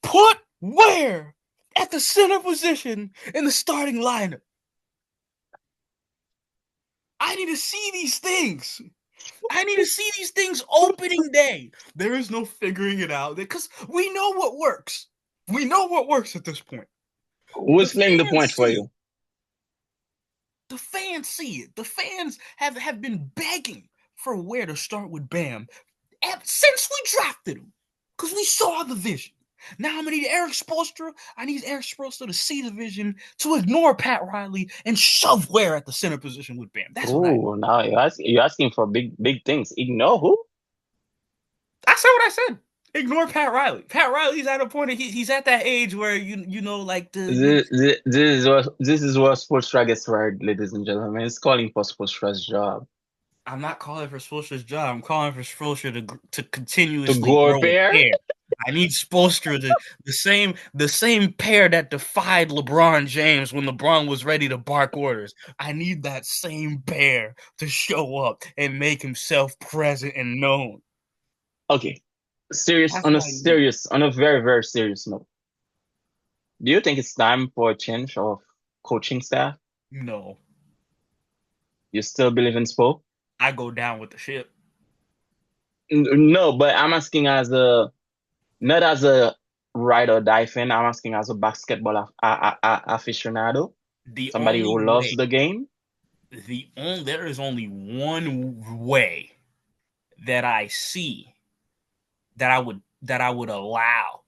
Put where? At the center position in the starting lineup. I need to see these things. I need to see these things opening day. There is no figuring it out because we know what works. We know what works at this point. The Who's playing the fans point for see it. you? The fans see it. The fans have been begging for where to start with Bam since we drafted him because we saw the vision. Now I'm gonna need Eric Spoelstra. I need Eric Spoelstra to see the vision, to ignore Pat Riley, and shove Ware at the center position with Bam. That's what I need. Oh, now you're asking for big things. Ignore who? I said what I said. Ignore Pat Riley. Pat Riley's at a point. He's at that age where you know like the you. This is what Spoelstra gets right, ladies and gentlemen. It's calling for Spoelstra's job I'm not calling for Spoelstra's job. I'm calling for Spoelstra to to continuously go grow a a pair. pair. I need Spoelstra to the same pair that defied LeBron James when LeBron was ready to bark orders. I need that same pair to show up and make himself present and known. Okay, serious That's on a what I need. serious on a very very serious note. Do you think it's time for a change of coaching staff? No, You still believe in Spo? I go down with the ship. No, but I'm asking as a not as a ride or die fan. I'm asking as a basketball aficionado, The somebody only who loves way, the game. there is only one way that I see that I would allow.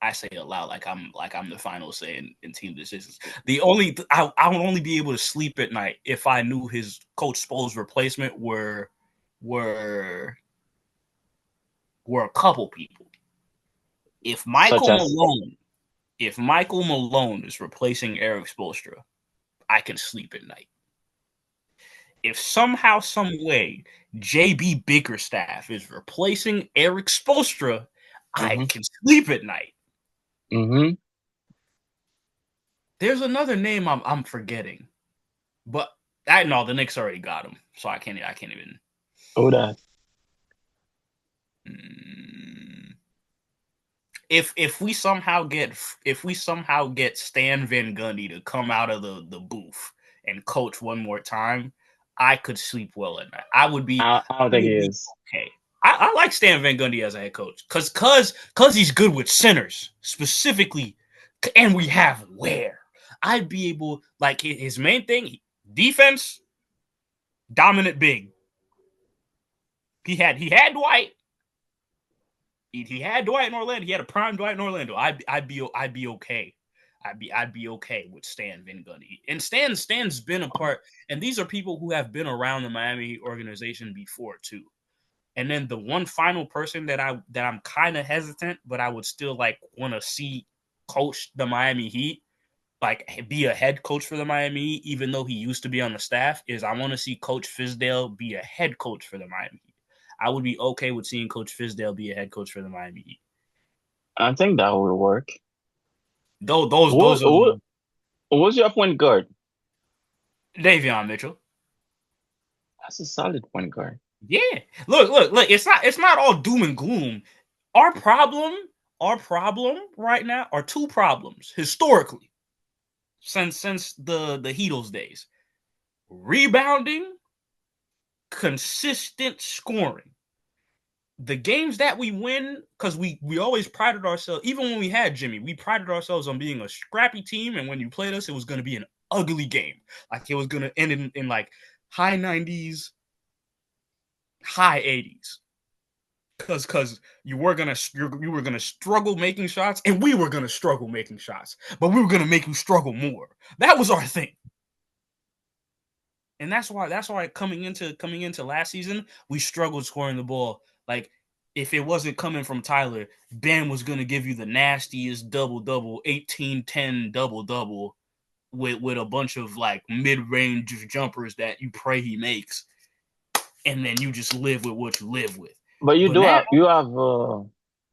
I say allow like I'm the final say in team decisions. I would only be able to sleep at night if I knew his coach Spo's replacement were were a couple people. If Such Michael as Malone, if Michael Malone is replacing Eric Spoelstra, I can sleep at night. If somehow, some way, JB Bickerstaff is replacing Eric Spoelstra, I Mm-hmm. can sleep at night. Mm-hmm. There's another name I'm forgetting, but I know the Knicks already got him, so I can't even. Oh, that. Mm. If we somehow get Stan Van Gundy to come out of the booth and coach one more time, I could sleep well at night. I would be I don't think he is. okay. I like Stan Van Gundy as a head coach because he's good with centers specifically, and we have where I'd be able like his main thing defense dominant big. He had Dwight. He had Dwight in Orlando. He had a prime Dwight in Orlando. I'd be okay. I'd be okay with Stan Van Gundy. And Stan's been a part, and these are people who have been around the Miami Heat organization before too. And then the one final person that I'm kind of hesitant, but I would still like want to see coach the Miami Heat, like be a head coach for the Miami Heat, even though he used to be on the staff, is I want to see Coach Fizdale be a head coach for the Miami Heat. I would be okay with seeing Coach Fizdale be a head coach for the Miami Heat. I think that will work. Those are Who was your point guard? Davion Mitchell. That's a solid point guard. Yeah. Look. It's not all doom and gloom. Our problem right now are two problems historically since the Heatles days: rebounding, consistent scoring. The games that we win, because we always prided ourselves, even when we had Jimmy, we prided ourselves on being a scrappy team, and when you played us, it was going to be an ugly game. Like it was going to end in like high 90s, high 80s. Because you were gonna struggle making shots, and we were gonna struggle making shots, but we were gonna make you struggle more. That was our thing, and that's why coming into last season, we struggled scoring the ball. Like if it wasn't coming from Tyler, Ben was gonna give you the nastiest double 18-10 double with a bunch of like mid-range jumpers that you pray he makes, and then you just live with what you live with. But But now you have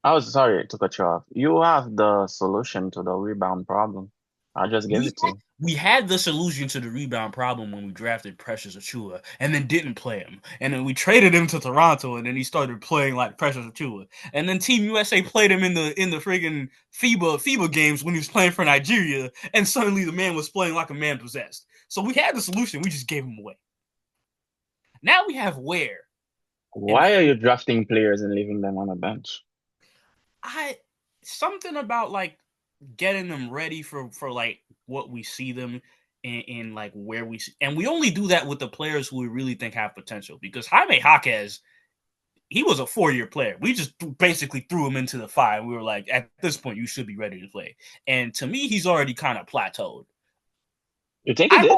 I was sorry to cut you off. You have the solution to the rebound problem. I just gave we it to you. we had the solution to the rebound problem when we drafted Precious Achiuwa and then didn't play him. And then we traded him to Toronto and then he started playing like Precious Achiuwa. And then Team USA played him in the friggin' FIBA games when he was playing for Nigeria, and suddenly the man was playing like a man possessed. So we had the solution, we just gave him away. Now we have Ware. Why are you drafting players and leaving them on the bench? Something about like getting them ready for like what we see them in like where we see, and we only do that with the players who we really think have potential, because Jaime Jaquez, he was a 4-year player. We just basically threw him into the fire. We were like, at this point, you should be ready to play. And to me, he's already kind of plateaued. You think he did?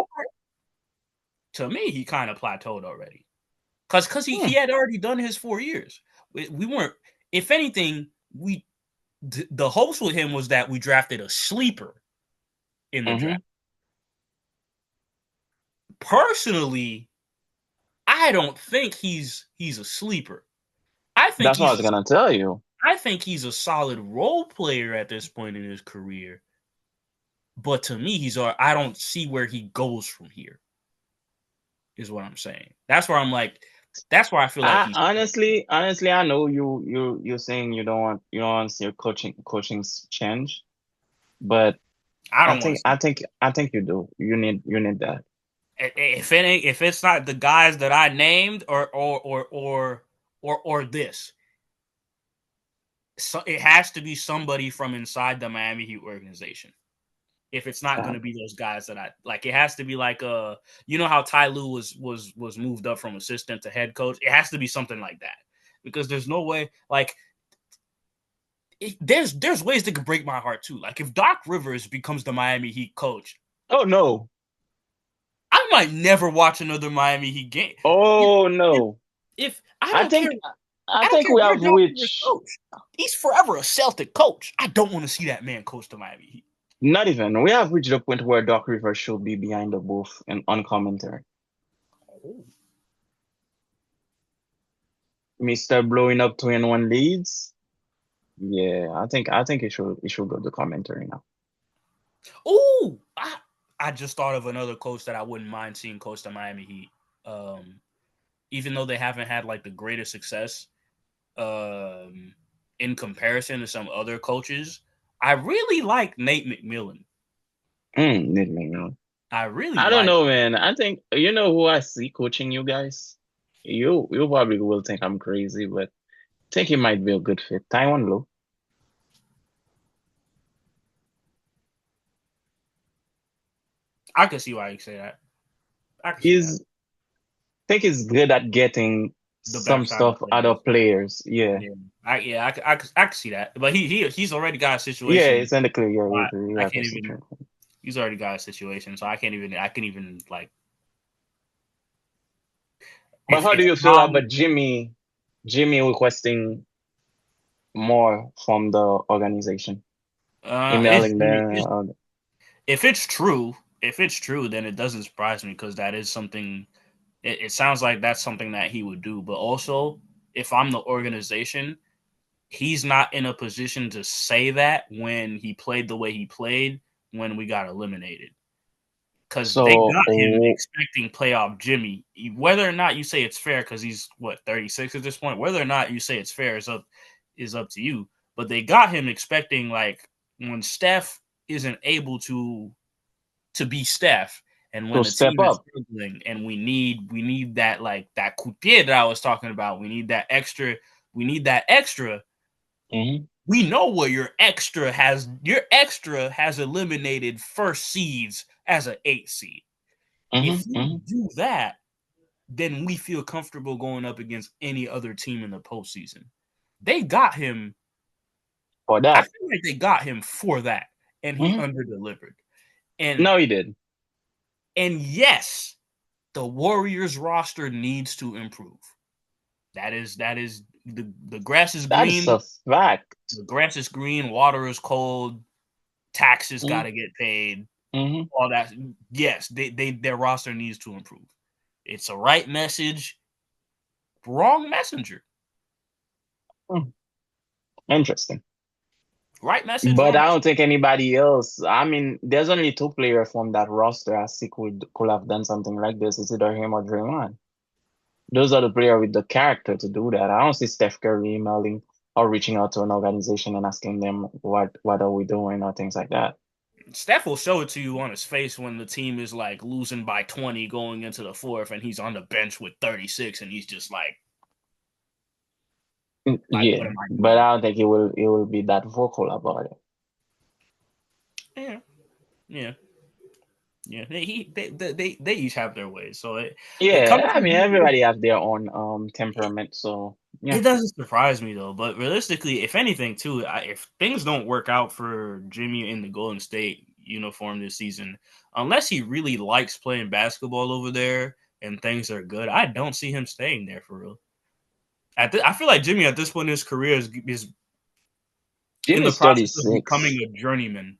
To me, he kind of plateaued already. Because he had already done his 4 years. We weren't, if anything, the hopes with him was that we drafted a sleeper in the draft. Personally, I don't think he's a sleeper. That's what I was gonna tell you. I think he's a solid role player at this point in his career. But to me, I don't see where he goes from here, is what I'm saying. That's where I'm like, that's where I feel like he's honestly, I know you're saying you don't want to see your coaching's change, but I don't want to. I think you do. You need that. If it's not the guys that I named or this, so it has to be somebody from inside the Miami Heat organization. If it's not going to be those guys that I like, it has to be like you know how Ty Lue was moved up from assistant to head coach. It has to be something like that, because there's no way like. There's ways that could break my heart too. Like if Doc Rivers becomes the Miami Heat coach, oh no, I might never watch another Miami Heat game. Oh no, if I don't care. I think we have reached. He's forever a Celtic coach. I don't want to see that man coach the Miami Heat. Not even. We have reached the point where Doc Rivers should be behind the booth and on commentary. Oh. Mr. Blowing up 2-1 leads. Yeah, I think it should go to commentary now. Ooh, I just thought of another coach that I wouldn't mind seeing coach the Miami Heat. Even though they haven't had like the greatest success in comparison to some other coaches, I really like Nate McMillan. I really I don't like. know, man. I think you know who I see coaching you guys. You probably will think I'm crazy, but I think he might be a good fit. Taiwan Low. I can see why you say that. I can see that. He's I think he's good at getting The some best out of stuff out players. of players. Yeah. Yeah, I can see that. But he's already got a Yeah, situation. it's in the clear. Yeah, I, you I have a can't even. situation. He's already got a situation, so I can't even like But how if do you feel Tom about Jimmy requesting more from the organization, is emailing them? if it's true, then it doesn't surprise me because that is something. It sounds like that's something that he would do. But also, if I'm the organization, he's not in a position to say that when he played the way he played when we got eliminated. Because they So, got him expecting playoff Jimmy. Whether or not you say it's fair, because he's 36 at this point. Whether or not you say it's fair is up to you. But they got him expecting like when Steph isn't able to be Steph, and when to the step team is up. struggling, and we need that like that coupé that I was talking about. We need that extra. We need that extra. Mm-hmm. We know what your extra has. Your extra has eliminated first seeds as an 8 seed. If Mm-hmm. you Mm-hmm. do that, then we feel comfortable going up against any other team in the postseason. They got him. For I that. feel like they got him for that, and he Mm-hmm. underdelivered. And No, he did. yes, the Warriors roster needs to improve. That is the grass is That's green. a fact. The grass is green. Water is cold. Taxes got to get paid. Mm-hmm. All that. Yes, their roster needs to improve. It's a right message, wrong messenger. Interesting. Right message, But wrong I message. don't think anybody else. I mean, there's only two players from that roster I see could have done something like this. It's either him or Draymond. Those are the players with the character to do that. I don't see Steph Curry emailing or reaching out to an organization and asking them what are we doing or things like that. Steph will show it to you on his face when the team is like losing by 20 going into the fourth, and he's on the bench with 36, and he's just like Yeah, what am I but doing? I don't think he will be that vocal about it. Yeah, yeah. Yeah, they each have their ways. So it comes Yeah, I to mean everybody has their own temperament, so it yeah. doesn't surprise me though. But realistically, if anything, too, if things don't work out for Jimmy in the Golden State uniform this season, unless he really likes playing basketball over there and things are good, I don't see him staying there for real. I feel like Jimmy at this point in his career is in the Jimmy's process of 36. becoming a journeyman.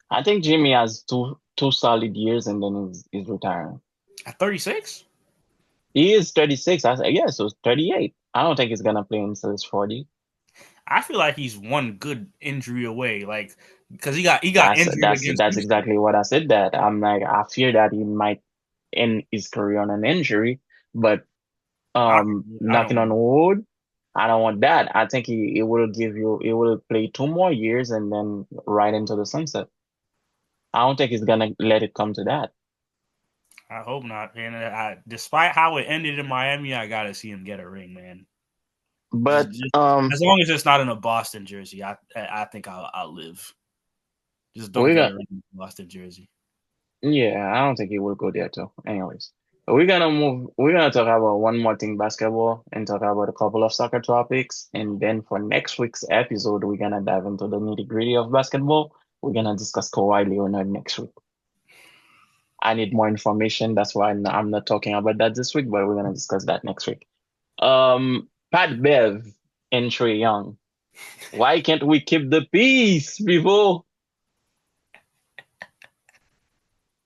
I think Jimmy has two solid years and then he's retiring. At 36, He is 36. I yeah, so 38. I don't think he's gonna play until he's 40. I feel like he's one good injury away, like because he got That's injured that's against that's Houston. exactly what I said. That I'm like I fear that he might end his career on an injury, but I, I knocking don't. on wood, I don't want that. I think he will play 2 more years and then right into the sunset. I don't think he's gonna let it come to that. I hope not, man. Despite how it ended in Miami, I gotta see him get a ring, man. But As long as it's not in a Boston jersey, I think I'll live. Just don't we're get gonna a ring in a Boston jersey. yeah, I don't think he will go there too. Anyways, we're gonna move. We're gonna talk about one more thing, basketball, and talk about a couple of soccer topics. And then for next week's episode, we're gonna dive into the nitty-gritty of basketball. We're gonna discuss Kawhi Leonard next week. I need more information. That's why I'm not talking about that this week, but we're gonna discuss that next week. Pat Bev and Trae Young. Why can't we keep the peace, people?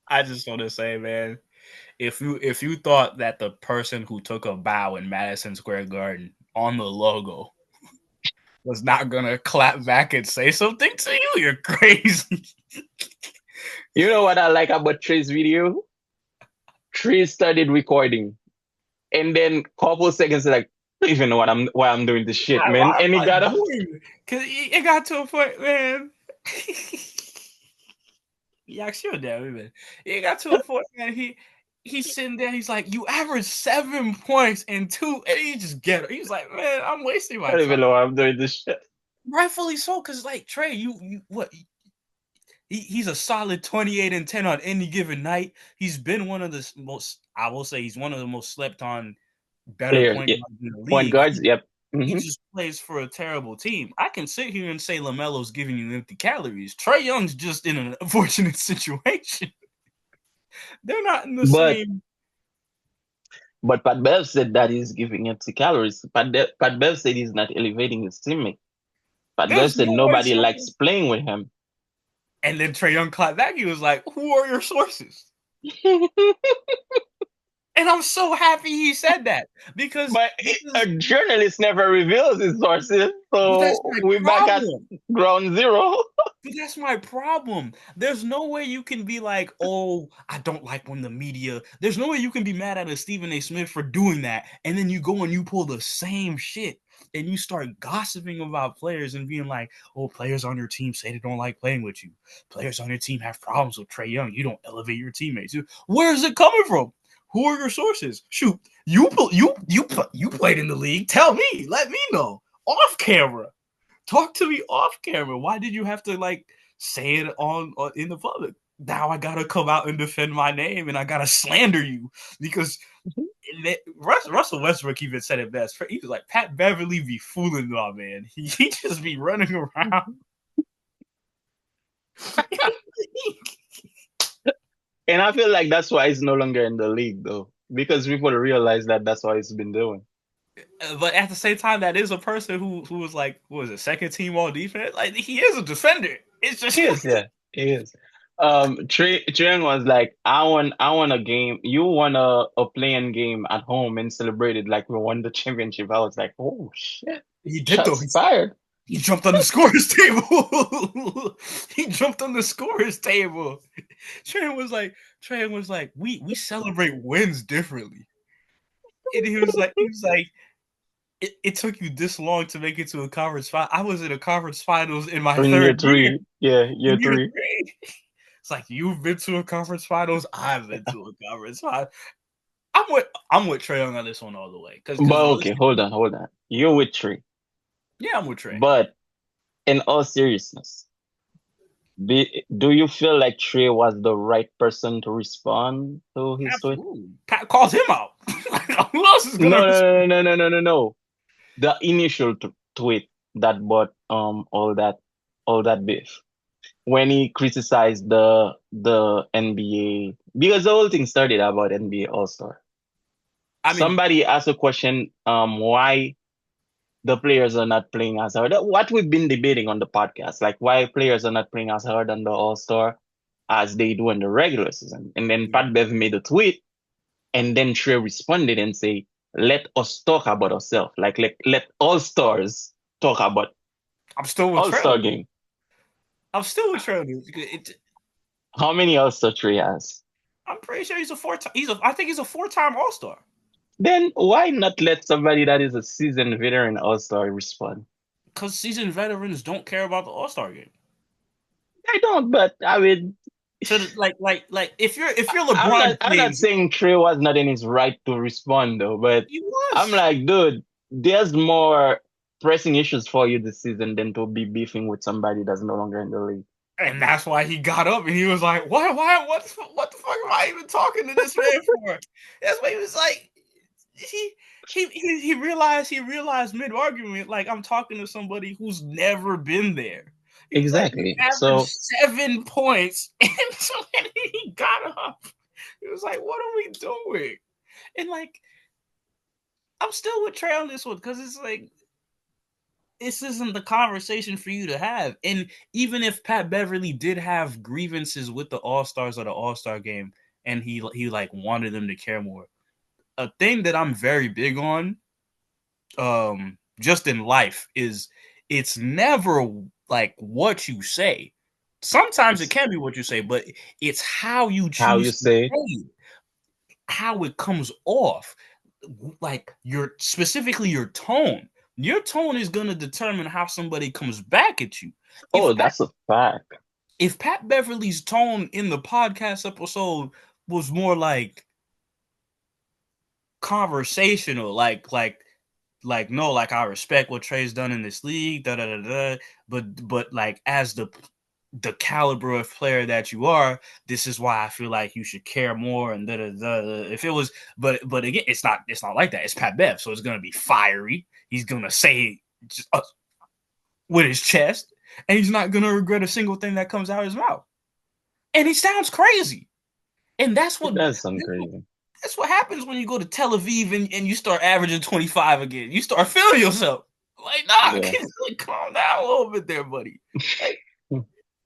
I just want to say, man, if you thought that the person who took a bow in Madison Square Garden on the logo was not gonna clap back and say something to you, you're crazy. You know what I like about Trae's video? Trae started recording, and then couple seconds like, I don't even know why I'm doing this shit, man. Why And he am I got up. doing? Because it got to a point, man. Yeah, sure, damn man. It got to a point, man. He's sitting there. He's like, "You averaged 7 points and 2," and he just get it. He's like, "Man, I'm wasting I my don't time." even know why I'm doing this shit. Rightfully so, because like Trae, you what? He's a solid 28 and 10 on any given night. He's been one of the most. I will say he's one of the most slept on, better Players, point yeah. guards in the Point league. guards, yep. He Mm-hmm. just plays for a terrible team. I can sit here and say LaMelo's giving you empty calories. Trae Young's just in an unfortunate situation. They're not in the But same. Pat Bev said that he's giving empty calories. Pat Bev said he's not elevating his teammate. Pat Bev There's said no way. nobody likes playing with him. And then Trae Young clapped back. He was like, "Who are your sources?" And I'm so happy he said that because But a journalist never reveals his sources, that's so my we're back at problem. ground zero. But that's my problem. There's no way you can be like, "Oh, I don't like when the media." There's no way you can be mad at a Stephen A. Smith for doing that, and then you go and you pull the same shit and you start gossiping about players and being like, "Oh, players on your team say they don't like playing with you. Players on your team have problems with Trae Young. You don't elevate your teammates." Where is it coming from? Who are your sources? Shoot, you played in the league. Tell me. Let me know off camera. Talk to me off camera. Why did you have to like say it on in the public? Now I gotta come out and defend my name, and I gotta slander you because Russell Westbrook even said it best. He was like, "Pat Beverly be fooling my man. He just be running around." And I feel like that's why he's no longer in the league, though, because people realize that that's what he's been doing. But at the same time, that is a person who was like, what was it, second team all defense? Like he is a defender. It's just He is, yeah, he is. Trae was like, I want a game. You won a playing game at home and celebrated like we won the championship. I was like, oh shit, he did though. shots fired. He jumped on the scorer's table. He jumped on the scorer's table. Trae was like, we celebrate wins differently. And he was like, it took you this long to make it to a conference final. I was in a conference finals in my In third year year. three, yeah, year In year three. three. It's like you've been to a conference finals. I've been to a conference final. I'm with Trae Young on this one all the way. Because But okay, hold on. You're with Trae, yeah, I'm with Trae. but in all seriousness, do you feel like Trae was the right person to respond to his tweet? Absolutely. Pat calls him out. Who else is gonna No, respond? no, no, no, no, no, no, no. The initial tweet that brought all that beef when he criticized the NBA because the whole thing started about NBA All Star. I mean, Somebody asked a question, why the players are not playing as hard. What we've been debating on the podcast, like why players are not playing as hard on the All Star as they do in the regular season. And then Pat Bev made a tweet, and then Trey responded and say, "Let us talk about ourselves. Like let All Stars talk about I'm still with All Star Trae. game." I'm still with Trae. How many All Star Trey has? I'm pretty sure he's a four-time. I think he's a four-time All-Star. Then why not let somebody that is a seasoned veteran All Star respond? Because seasoned veterans don't care about the All-Star game. I don't, but I mean, So like if you're I'm LeBron not James, saying Trey was not in his right to respond though, but he I'm was. like, dude, there's more pressing issues for you this season than to be beefing with somebody that's no longer in the league. And that's why he got up and he was like, what the fuck am I even talking to this man for? That's why he was like, he realized mid argument, like I'm talking to somebody who's never been there. He was like, you Exactly. averaged So 7 points, and so he got up. He was like, what are we doing? And like, I'm still with Trae on this one because it's like this isn't the conversation for you to have. And even if Pat Beverly did have grievances with the All Stars or the All Star game, and he like wanted them to care more. A thing that I'm very big on, just in life, is it's never like what you say. Sometimes it can be what you say, but it's how you How you choose to say? say it, how it comes off, like specifically your tone. Your tone is going to determine how somebody comes back at you. Oh, that's a fact. If Pat Beverly's tone in the podcast episode was more like conversational, like no, like I respect what Trae's done in this league, da da da da. But like as the caliber of player that you are, this is why I feel like you should care more and da da da. If it was, but again, it's not like that. It's Pat Bev, so it's gonna be fiery. He's gonna say just, with his chest, and he's not gonna regret a single thing that comes out of his mouth. And he sounds crazy, and that's It what. does sound crazy. That's what happens when you go to Tel Aviv and you start averaging 25 again. You start feeling yourself. Like, nah, Yeah. like, calm down a little bit there, buddy. Like,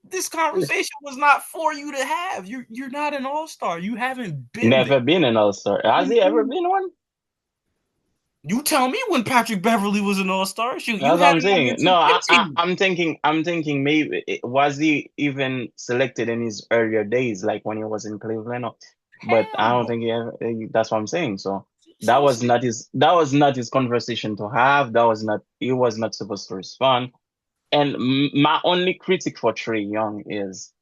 this conversation was not for you to have. You're not an all-star. You haven't been Never there. been an all-star. Has he ever been one? You tell me when Patrick Beverly was an all-star. Shoot, you That's what had I'm him on your saying. No, 2K team. I'm thinking maybe was he even selected in his earlier days, like when he was in Cleveland? But I Hell don't no. think that's what I'm saying. So that So was not his conversation to have. He was not supposed to respond. And my only critic for Trae Young is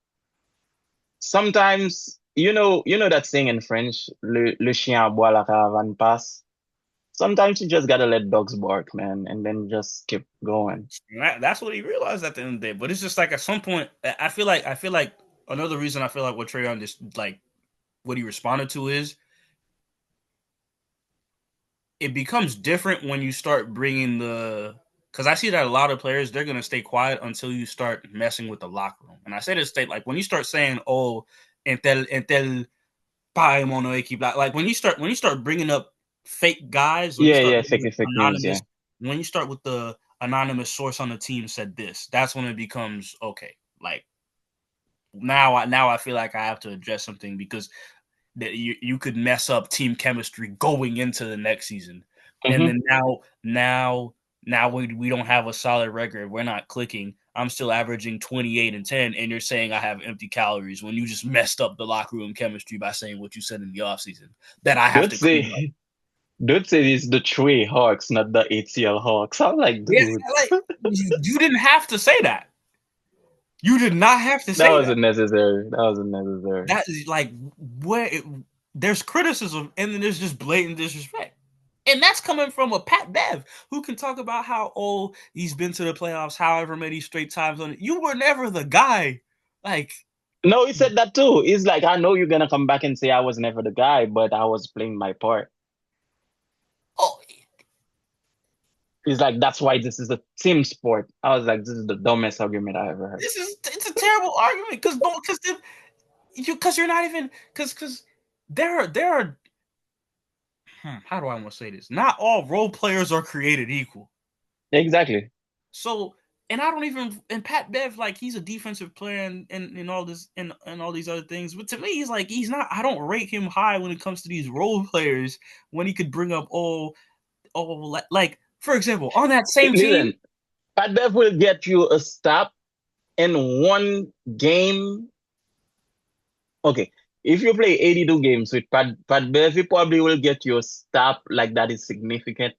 sometimes you know that saying in French, le chien aboie la caravane passe. Sometimes you just gotta let dogs bark, man, and then just keep going. that's what he realized at the end of the day. But it's just like at some point, I feel like another reason I feel like what Trae Young just like what he responded to is it becomes different when you start bringing because I see that a lot of players they're gonna stay quiet until you start messing with the locker room. And I say this state like when you start saying, "Oh, entel pa mono equipe," like when you start bringing up fake guys, when you Yeah, start yeah, bringing up fake news, yeah. anonymous, when you start with the anonymous source on the team said this, that's when it becomes okay. Like now I feel like I have to address something because that you could mess up team chemistry going into the next season. And Hmm. then now we don't have a solid record. We're not clicking. I'm still averaging 28 and 10, and you're saying I have empty calories when you just messed up the locker room chemistry by saying what you said in the offseason that I have Don't to clean up. say don't say it's the Trae Hawks, not the ATL Hawks. I'm like, Yeah, dude, like you didn't have to say that. You did not have to that say that. wasn't necessary. That wasn't necessary. That is like where there's criticism and then there's just blatant disrespect. And that's coming from a Pat Bev who can talk about how he's been to the playoffs however many straight times on it. You were never the guy. Like, No, he said that too. He's like, I know you're gonna come back and say I was never the guy, but I was playing my part. oh, He's like, that's why this is a team sport. I was like, this is the dumbest argument I ever heard. it's a terrible argument because you're not even because there are how do I want to say this? Not all role players are created equal. Exactly. So, and I don't even and Pat Bev like he's a defensive player and all this and all these other things. But to me, he's not. I don't rate him high when it comes to these role players when he could bring up like for example on that same team. Listen, Pat Bev will get you a stop in one game. Okay, if you play 82 games with Pat Bev, he probably will get you a stop like that is significant,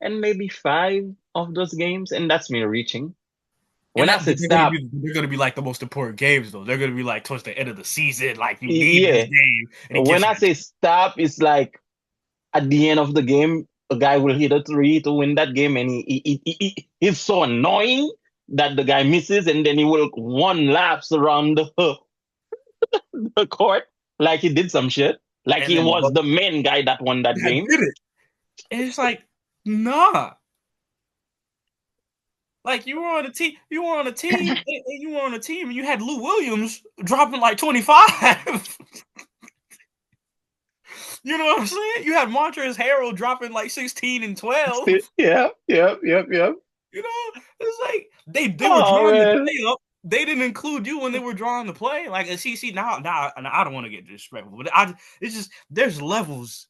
and maybe 5 of those games, and that's me reaching. And When I said stop, they're gonna be like the most important games though. They're gonna be like towards the end of the season, like you need this yeah. game, and he When gets you. I say stop, it's like at the end of the game, a guy will hit a three to win that game, and he's so annoying that the guy misses, and then he will one laps around the court like he did some shit, like And he then was the main guy that won that I game. did it. And it's like nah. Like you were on a team, and you had Lou Williams dropping like 25. You know what I'm saying? You had Montrezl Harrell dropping like 16 and 12. Yeah, yep. You know, it's like they were Oh trying to man, play up. they didn't include you when they were drawing the play. Like, see, now, I don't want to get disrespectful, but it's just there's levels.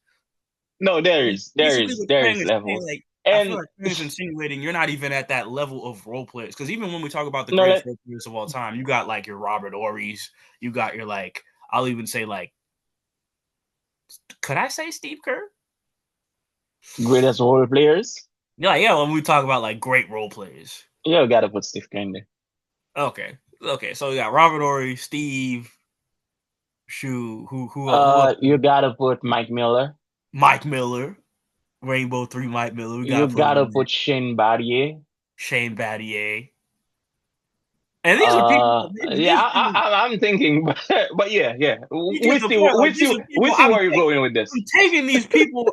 No, Basically, what there Trang is is saying, levels. like, I feel And like Trang is insinuating you're not even at that level of role players. Because even when we talk about the no, greatest role players of all time, you got like your Robert Ory's, you got your like, I'll even say like, could I say Steve Kerr? greatest role players. Yeah, when we talk about like great role players. You gotta put Steve Kerr in there. Okay. So we got Robert Ory, Steve, who else? You gotta put Mike Miller. Mike Miller, Rainbow Three, Mike Miller. We You gotta put him gotta in there. put Shane Battier. Shane Battier, and these are people. Yeah, I'm thinking, but yeah. You get the point. Like these are We people. see where you're going with this. I'm taking these people.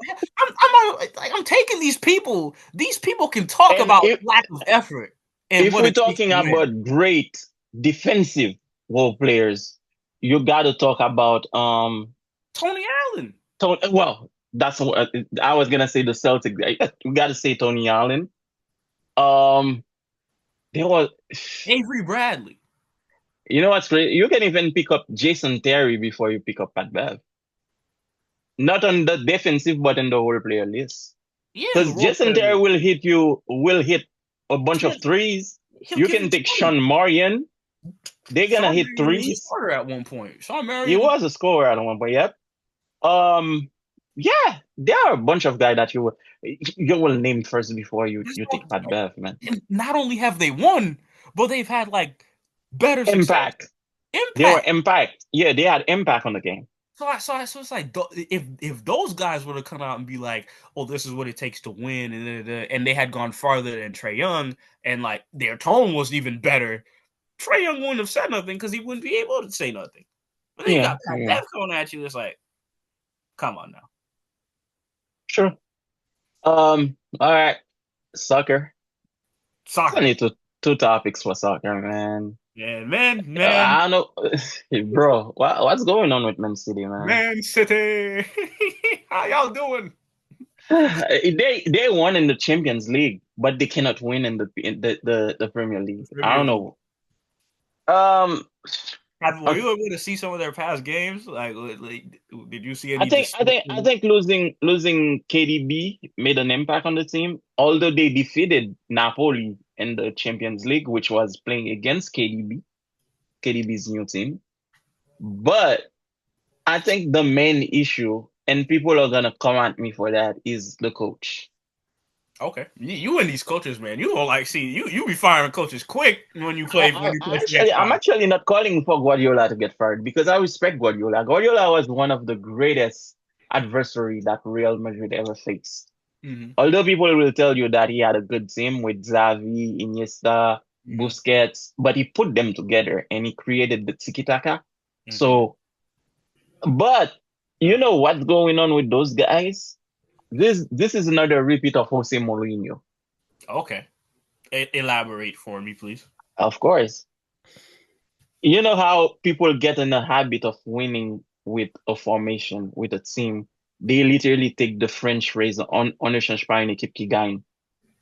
I'm taking these people. These people can talk And about lack of effort and if what we're it takes talking to win. about great defensive role players, you gotta talk about Tony Allen. Well, that's what I was gonna say. The Celtics. We gotta say Tony Allen. Um, there was. Avery Bradley. You know what's great? You can even pick up Jason Terry before you pick up Pat Bev. Not on the defensive, but in the role player list. Yeah, the Because role Jason player. Terry will hit a bunch of threes. He'll You give can you take 20. Sean Marion. They're gonna Sean hit Marion was a threes. starter at one point. Sean He Marion. was a scorer at one point. Yep. Yeah, there are a bunch of guys that you will name first before you take Pat Bev, man. Not only have they won, but they've had like better success. Impact. They were Impact. impact. Yeah, they had impact on the game. So it's like if those guys were to come out and be like, "Oh, this is what it takes to win," and they had gone farther than Trae Young, and like their tone was even better, Trae Young wouldn't have said nothing because he wouldn't be able to say nothing. But then you Yeah, got Pat yeah, Bev coming at you. It's like, come on now. sure. All right, soccer. I Soccer. need two topics for soccer, man. Yeah, man. I don't know, bro. What's going on with Man City, man? Man City. How y'all doing? They won in the Champions League, but they cannot win in the Premier League. I Premier don't League. know. Um, Were you able to see some of their past games? Like did you see I any think I think I distinctions? think losing KDB made an impact on the team. Although they defeated Napoli in the Champions League, which was playing against KDB's new team. But I think the main issue, and people are gonna come at me for that, is the coach. Okay, you and these coaches, man, you don't like see you be firing coaches quick when you I, play I, I for your actually, I'm squad. actually not calling for Guardiola to get fired because I respect Guardiola. Guardiola was one of the greatest adversary that Real Madrid ever faced. Mm-hmm. Although people will tell you that he had a good team with Xavi, Iniesta, Mm-hmm. Busquets, but he put them together and he created the tiki-taka. Mm-hmm. So, but you know what's going on with those guys? This is another repeat of Jose Mourinho. Okay, elaborate for me, please. Of course. You know how people get in the habit of winning with a formation, with a team. They literally take the French phrase on ne change pas une équipe qui gagne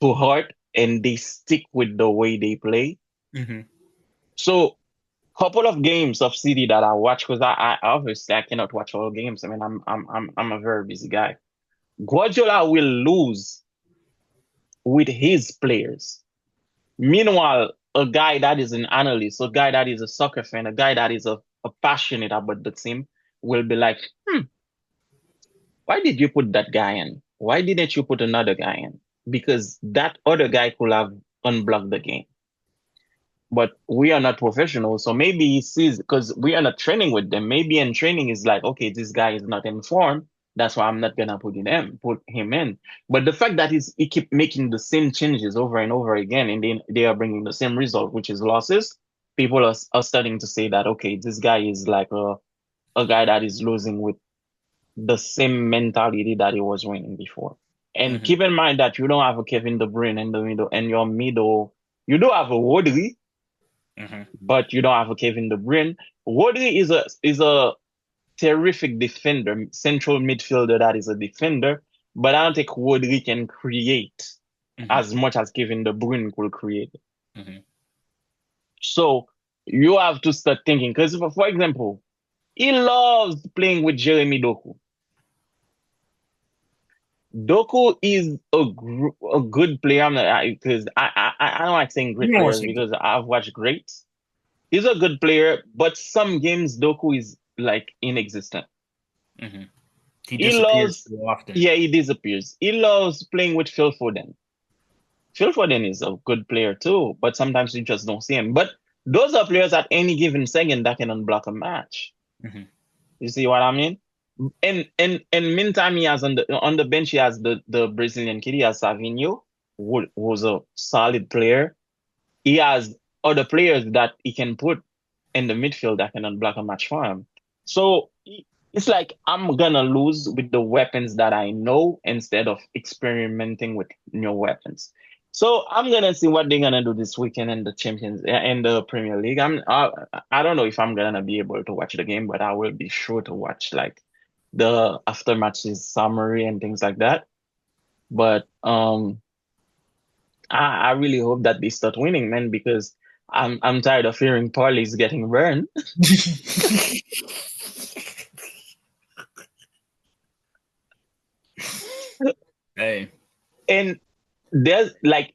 to heart and they stick with the way they play. Mm-hmm. So couple of games of City that I watch because I obviously I cannot watch all games. I mean I'm a very busy guy. Guardiola will lose with his players. Meanwhile, a guy that is an analyst, a guy that is a soccer fan, a guy that is a passionate about the team will be like, why did you put that guy in? Why didn't you put another guy in? Because that other guy could have unblocked the game. But we are not professionals. So maybe he sees, because we are not training with them. Maybe in training is like, okay, this guy is not informed. That's why I'm not gonna put him in. But the fact that he keep making the same changes over and over again, and then they are bringing the same result, which is losses. People are starting to say that okay, this guy is like a guy that is losing with the same mentality that he was winning before. And Mm-hmm. keep in mind that you don't have a Kevin De Bruyne in the middle, and your middle, you do have a Rodri, Mm-hmm. but you don't have a Kevin De Bruyne. Rodri is a terrific defender, central midfielder that is a defender, but I don't think Rodri can create Mm-hmm. as much as Kevin De Bruyne could create. Mm-hmm. So you have to start thinking. Because, for example, he loves playing with Jeremy Doku. Doku is a good player. Because I don't like saying You great don't want to players say good. because I've watched greats. He's a good player, but some games Doku is like inexistent. Mm-hmm. He He disappears loves, too often. yeah, he disappears. He loves playing with Phil Foden. Phil Foden is a good player too, but sometimes you just don't see him. But those are players at any given second that can unblock a match. Mm-hmm. You see what I mean? And meantime, he has on the bench, he has the Brazilian kid. He has Savinho, who's a solid player. He has other players that he can put in the midfield that can unblock a match for him. So it's like I'm gonna lose with the weapons that I know instead of experimenting with new weapons. So I'm gonna see what they're gonna do this weekend in the Champions in the Premier League. I don't know if I'm gonna be able to watch the game, but I will be sure to watch like the after matches summary and things like that. But I really hope that they start winning, man, because I'm tired of hearing parlays getting burned. Hey, And there's like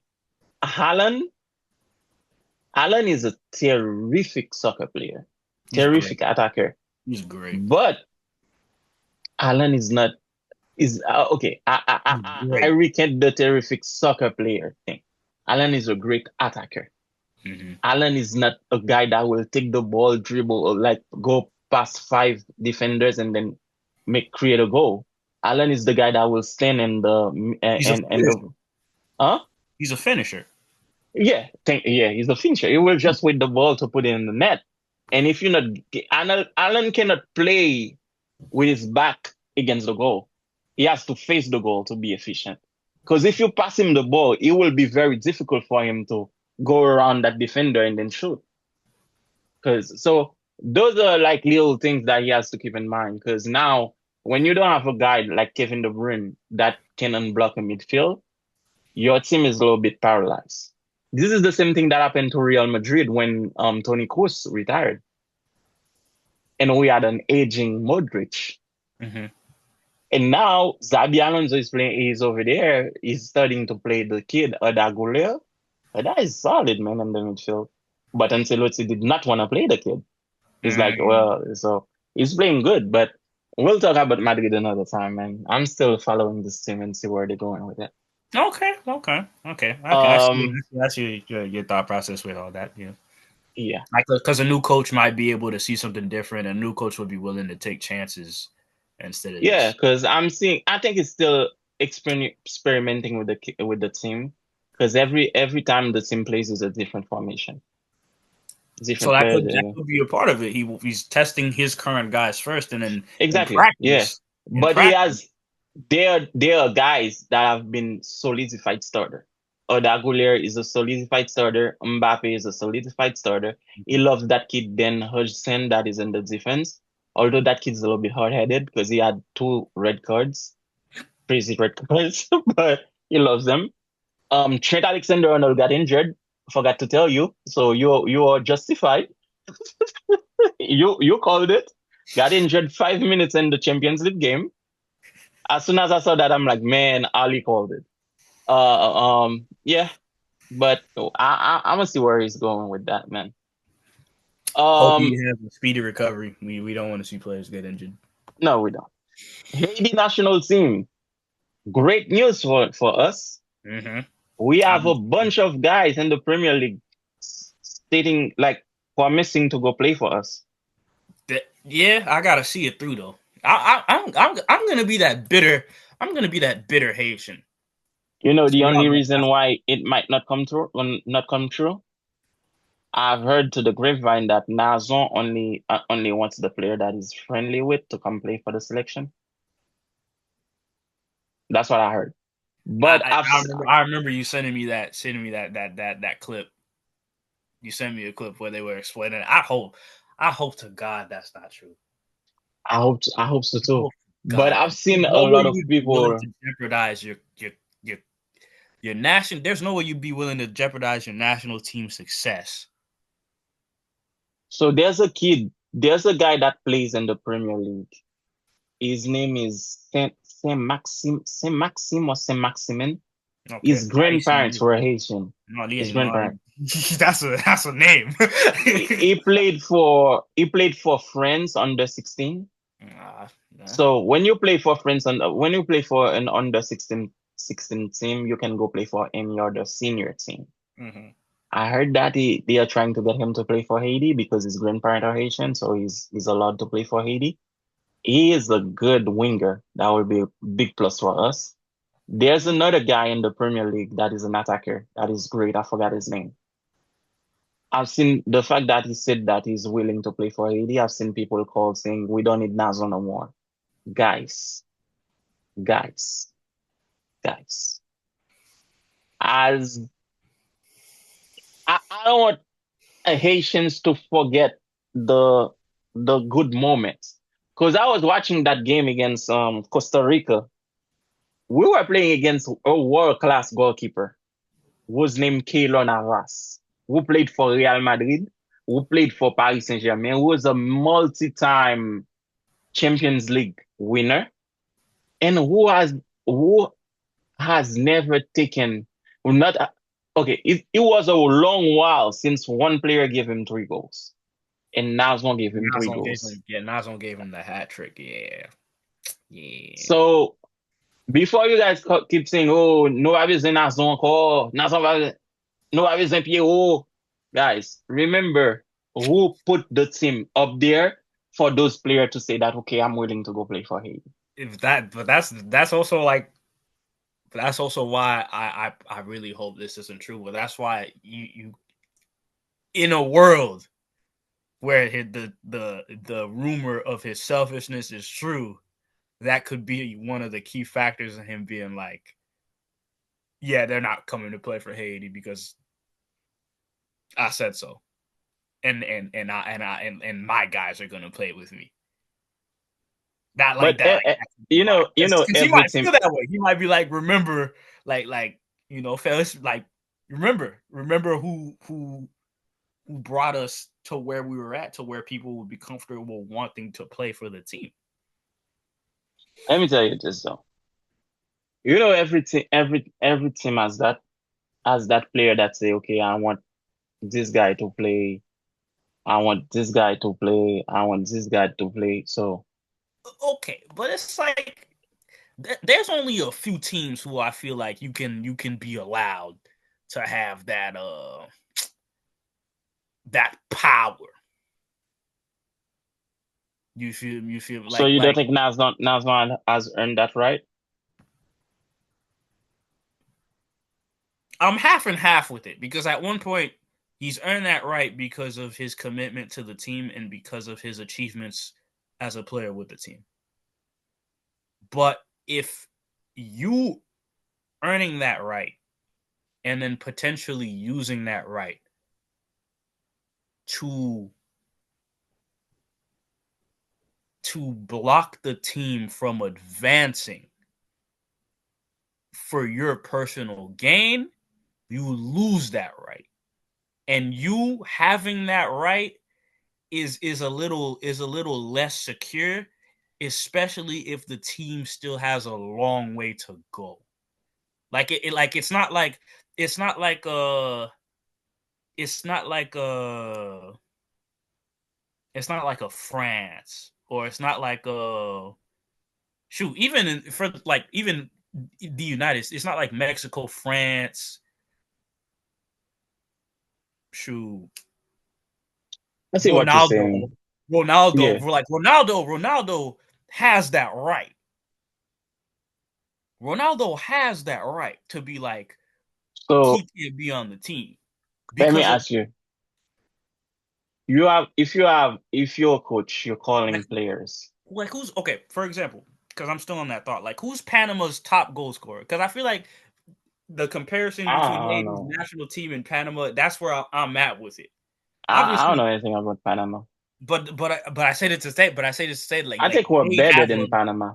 Haaland. Haaland is a terrific soccer player, he's great. terrific attacker. He's great. But Haaland is not is okay. He's I great. recant the terrific soccer player thing. Haaland is a great attacker. Mm-hmm. Haaland is not a guy that will take the ball, dribble, or like go past five defenders and then create a goal. Haaland is the guy that will stand in the He's a and finisher. the huh? He's a finisher. Yeah, he's a finisher. He will just wait the ball to put it in the net. And if you're not, Alan cannot play with his back against the goal. He has to face the goal to be efficient. Because if you pass him the ball, it will be very difficult for him to go around that defender and then shoot. Because so those are like little things that he has to keep in mind. Because now, when you don't have a guy like Kevin De Bruyne that can unblock a midfield, your team is a little bit paralyzed. This is the same thing that happened to Real Madrid when Toni Kroos retired, and we had an aging Modric. Mm-hmm. And now Xabi Alonso is playing. He's over there. He's starting to play the kid Adagulea. That is solid, man, in the midfield. But Ancelotti did not want to play the kid. He's like, Mm. well, so he's playing good, but we'll talk about Madrid another time, man. I'm still following this team and see where they're going with it. Okay, okay, okay. I see. Um, I see your thought process with all that. Yeah, yeah. like because a new coach might be able to see something different. A new coach would be willing to take chances instead of Yeah, just. because I think it's still experimenting with with the team. Because every time the team plays is a different formation, So different players. that could be a part of it. He's testing his current guys first, and then Exactly. Yeah, in but he practice, has there are guys that have been solidified starter. Oda Aguilera is a solidified starter. Mbappe is a solidified starter. He loves that kid Ben Hudson that is in the defense. Although that kid's a little bit hard-headed because he had two red cards, crazy red cards, but he loves them. Trent Alexander-Arnold got injured. Forgot to tell you, so you are justified. You called it. Got injured 5 minutes in the Champions League game. As soon as I saw that, I'm like, man, Ali called it. Yeah, but I'm gonna see where he's going with that, man. hope Um, he has a speedy recovery. We don't want to see players get injured. no, we don't. Haiti national team. Great news for us. Mm-hmm. We have a bunch of guys in the Premier League stating like promising to go play for us. Yeah, I gotta see it through though. I'm gonna be that bitter. I'm gonna be that bitter Haitian. You know, So the y'all only gonna reason have why it might not come true. I've heard to the grapevine that Nazon only wants the player that he's friendly with to come play for the selection. That's what I heard. But I remember you sending me that clip. You sent me a clip where they were explaining it. I hope to God that's not true. I hope so I too. hope to But God, I've 'cause there's seen a no way lot you of would be willing people. to jeopardize your your national. There's no way you'd be willing to jeopardize your national team success So there's a guy that plays in the Premier League. His name is Saint Maxim or Saint Maximin. Okay, His nah, you see, grandparents were Haitian. no, His yeah, no, grandparents. that's a name. He played for France under 16. Nah. So when you play for an under 16 team, you can go play for any other senior team. Hmm. I heard that they are trying to get him to play for Haiti because his grandparents are Haitian, so he's allowed to play for Haiti. He is a good winger. That would be a big plus for us. There's another guy in the Premier League that is an attacker that is great. I forgot his name. I've seen the fact that he said that he's willing to play for Haiti. I've seen people call saying we don't need Nazo no more. Guys, guys, guys. As I don't want Haitians to forget the the good moments. Because I was watching that game against Costa Rica. We were playing against a world-class goalkeeper whose name Keylor Navas, who played for Real Madrid, who played for Paris Saint-Germain, who was a multi-time Champions League winner, and who has never taken not okay. It was a long while since one player gave him 3 goals, and Nazon gave him three goals. Nazon gave him the hat trick. Yeah, yeah. So before you guys keep saying, "Oh, no avisé Nazon encore, Nazon va no avisé Pierrot," guys, remember who put the team up there for those players to say that, okay, I'm willing to go play for Haiti. If that, but that's also like that's also why I really hope this isn't true. But that's why you in a world where the rumor of his selfishness is true, that could be one of the key factors in him being like, yeah, they're not coming to play for Haiti because I said so, and my guys are gonna play with me. Not like But that, like you know, because he every might team. feel that way. He might be like, remember, like fellas, like remember who brought us to where we were at, to where people would be comfortable wanting to play for the team. Let me tell you this though. You know, every team has that player that say, okay, I want this guy to play. I want this guy to play. I want this guy to play. So Okay, but it's like there's only a few teams who I feel like you can be allowed to have that power. You feel so like you don't like think Nazon has earned that right? I'm half and half with it, because at one point he's earned that right because of his commitment to the team and because of his achievements as a player with the team. But if you earning that right and then potentially using that right to block the team from advancing for your personal gain, you lose that right. And you having that right is a little less secure, especially if the team still has a long way to go. Like like it's not like it's not like it's not like a France, or it's not like shoot, even for like even the United States, it's not like Mexico, France, shoot, I see what you're Ronaldo, saying. Yeah. Like Ronaldo has that right. Ronaldo has that right to be like, So he can't be on the team let me because of ask you. If you're a coach, you're like calling players. who's okay, for example, because I'm still on that thought, like who's Panama's top goal scorer? Because I feel like the comparison between I don't Haiti's know. national team and Panama, that's where I'm at with it. I don't Obviously, know anything about Panama. but I say this to say, I like think we're better than Panama.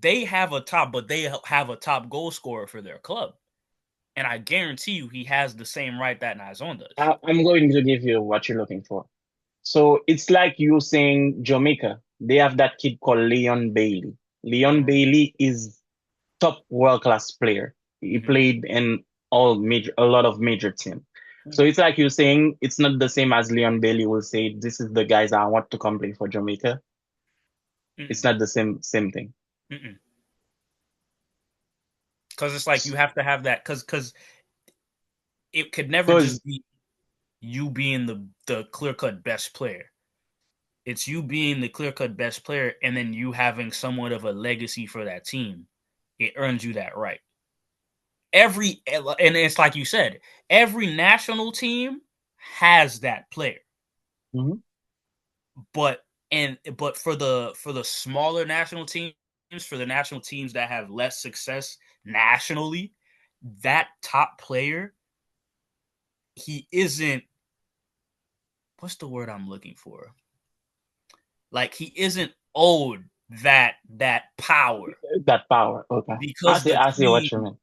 they have a top, but they have a top goal scorer for their club, and I guarantee you he has the same right that Nazon does. I'm going to give you what you're looking for. So it's like you saying Jamaica. They have that kid called Leon Bailey. Leon Correct. Bailey is top world class player. He Mm-hmm. played in a lot of major teams. So Mm-hmm. it's like you're saying it's not the same as Leon Bailey will say, this is the guys I want to come play for Jamaica. It's Mm-mm. not the same thing. Mm-mm. Because it's like you have to have that because it could never Because just be you being the clear cut best player. It's you being the clear cut best player and then you having somewhat of a legacy for that team. It earns you that right. And it's like you said, every national team has that player. Mhm. But but for the smaller national teams, for the national teams that have less success nationally, that top player, he isn't, what's the word I'm looking for? Like he isn't owed that power that power. Okay. because the I see what team you mean.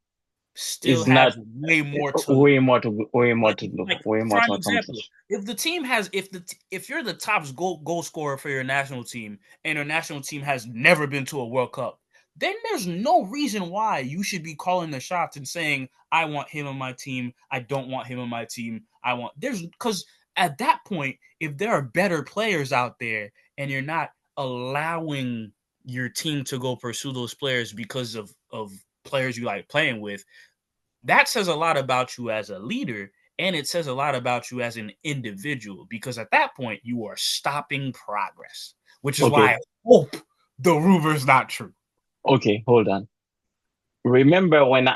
still It's has not way more to way more like to do, like way more prime to example. accomplish. If the team has if you're the top goal scorer for your national team and your national team has never been to a World Cup, then there's no reason why you should be calling the shots and saying I want him on my team, I don't want him on my team. I want there's because at that point, if there are better players out there and you're not allowing your team to go pursue those players because of players you like playing with, that says a lot about you as a leader and it says a lot about you as an individual because at that point you are stopping progress, which is why Okay. I hope the rumor's not true. Okay. Hold on. Remember when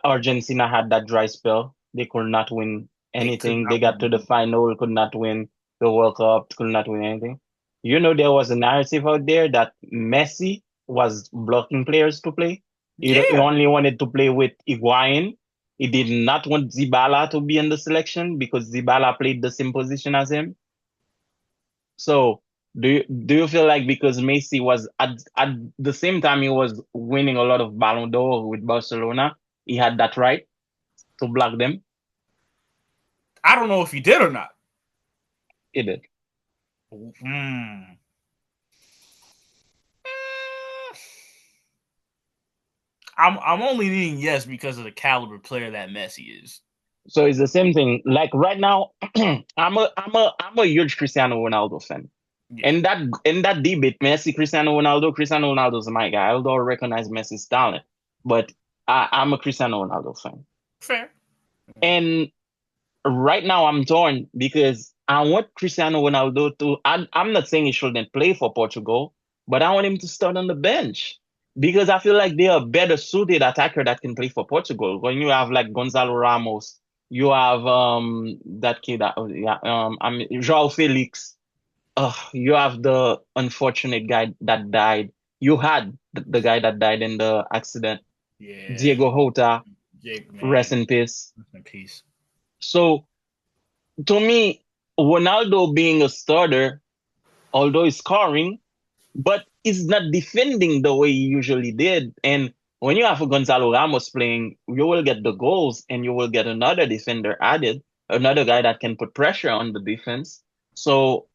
Argentina had that dry spell? They could not win They could anything. They not got win to the anything. final, could not win the World Cup, could not win anything. You know, there was a narrative out there that Messi was blocking players to play. He Yeah. only wanted to play with Higuain. He did not want Zibala to be in the selection because Zibala played the same position as him. So do you feel like because Messi was at the same time he was winning a lot of Ballon d'Or with Barcelona, he had that right to block them? I don't know if he did or not. He did. Hmm. I'm only leaning yes because of the caliber player that Messi is. So it's the same thing. Like right now, I'm a huge Cristiano Ronaldo fan. Yeah. And that debate, Messi, Cristiano Ronaldo's my guy. I don't recognize Messi's talent, but I'm a Cristiano Ronaldo fan. Fair. And right now I'm torn because I want Cristiano Ronaldo to. I'm not saying he shouldn't play for Portugal, but I want him to start on the bench because I feel like they are better suited attacker that can play for Portugal. When you have like Gonzalo Ramos, you have that kid that yeah I mean Joao Felix. You have the unfortunate guy that died. You had the guy that died in the accident, Yeah. Diego Jota. Jake, Rest man. in peace. Rest in peace. So to me, Ronaldo being a starter, although he's scoring, but he's not defending the way he usually did. And when you have a Gonzalo Ramos playing, you will get the goals and you will get another defender added, another guy that can put pressure on the defense. So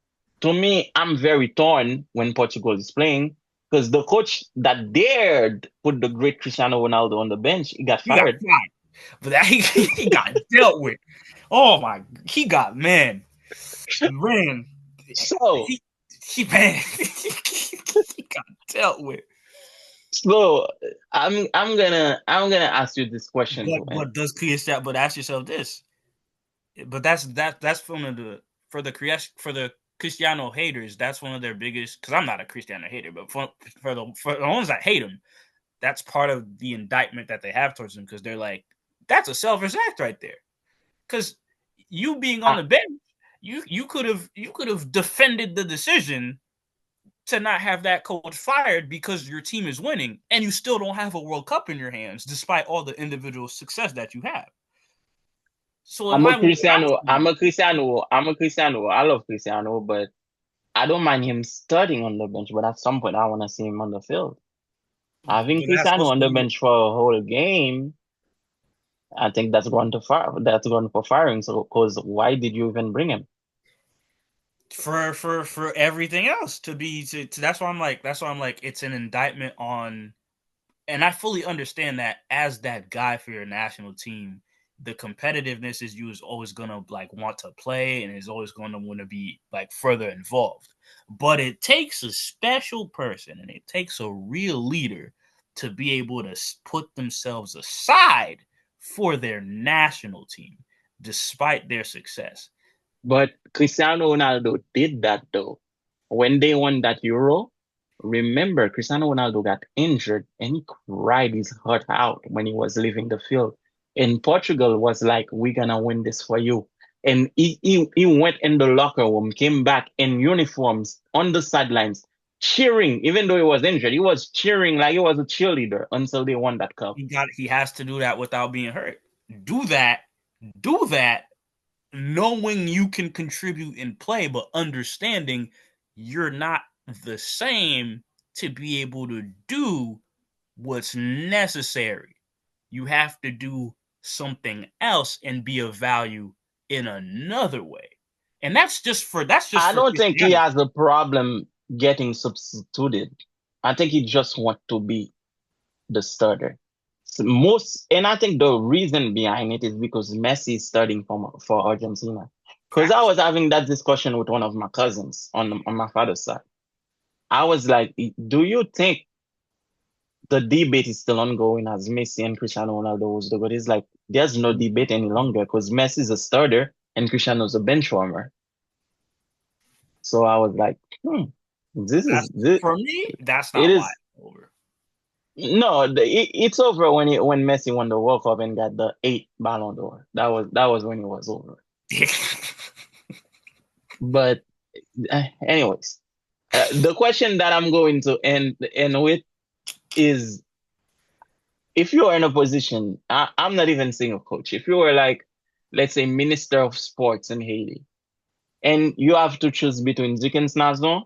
to me, I'm very torn when Portugal is playing because the coach that dared put the great Cristiano Ronaldo on the bench, he got He got fired. fired. But that he got dealt with. Oh my, he got man. So, He man, he got dealt with. so I'm gonna ask you this question to But end. does Cristiano? But ask yourself this. But that's one of the for the Cristiano haters. That's one of their biggest. Because I'm not a Cristiano hater, but for the ones that hate him, that's part of the indictment that they have towards him because they're like, that's a selfish act right there. Because you being on I, the bench, you could have defended the decision to not have that coach fired because your team is winning and you still don't have a World Cup in your hands despite all the individual success that you have. So in I'm a my what I'm Cristiano. saying, I'm a Cristiano. I love Cristiano, but I don't mind him starting on the bench. But at some point, I want to see him on the field. Having but that's Cristiano what's on the bench for a whole game, I think that's going to fire. That's going for firing. So, because why did you even bring him? for everything else to that's why I'm like it's an indictment on, and I fully understand that as that guy for your national team, the competitiveness is you is always gonna like want to play and is always gonna want to be like further involved. But it takes a special person and it takes a real leader to be able to put themselves aside for their national team despite their success. But Cristiano Ronaldo did that though. When they won that Euro, remember Cristiano Ronaldo got injured and he cried his heart out when he was leaving the field. And Portugal was like, "We're gonna win this for you." And he went in the locker room, came back in uniforms on the sidelines, cheering, even though he was injured. He was cheering like he was a cheerleader until they won that cup. He has to do that without being hurt. Do that. Do that knowing you can contribute and play, but understanding you're not the same to be able to do what's necessary. You have to do something else and be of value in another way. And that's just for I don't think he Christianity. has a problem getting substituted. I think he just wants to be the starter. So and I think the reason behind it is because Messi is starting for Argentina. Because I Facts. was having that discussion with one of my cousins on my father's side. I was like, do you think the debate is still ongoing as Messi and Cristiano Ronaldo was the good? It's like there's no debate any longer because Messi is a starter and Cristiano's a bench warmer. So I was like, this That's is this. for me, that's It not why is it's over. no, it's over when Messi won the World Cup and got the 8th Ballon d'Or. That was when it was over. But anyways, the question that I'm going to end with is, if you are in a position, I'm not even saying a coach. If you were like, let's say, Minister of Sports in Haiti, and you have to choose between Dickens Nazon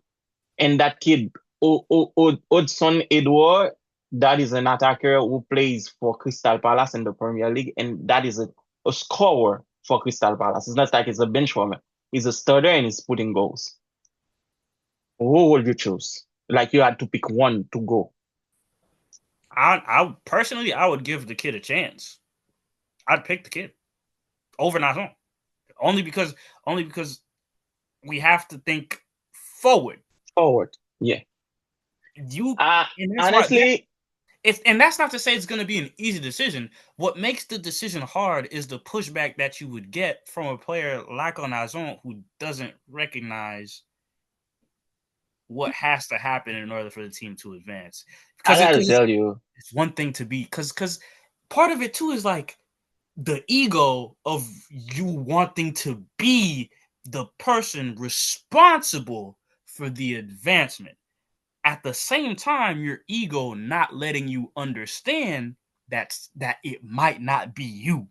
and that kid, Hudson Edward, that is an attacker who plays for Crystal Palace in the Premier League, and that is a scorer for Crystal Palace. It's not like it's a bench warmer. He's a starter and he's putting goals. Who would you choose? Like you had to pick one to go. I personally, I would give the kid a chance. I'd pick the kid over Nazon. Only because only because we have to think forward. Forward. Yeah. You and that's why Honestly, and that's not to say it's going to be an easy decision. What makes the decision hard is the pushback that you would get from a player like Onazon who doesn't recognize what has to happen in order for the team to advance. I Because gotta tell you, it's one thing to be because part of it too is like the ego of you wanting to be the person responsible for the advancement. At the same time, your ego not letting you understand that it might not be you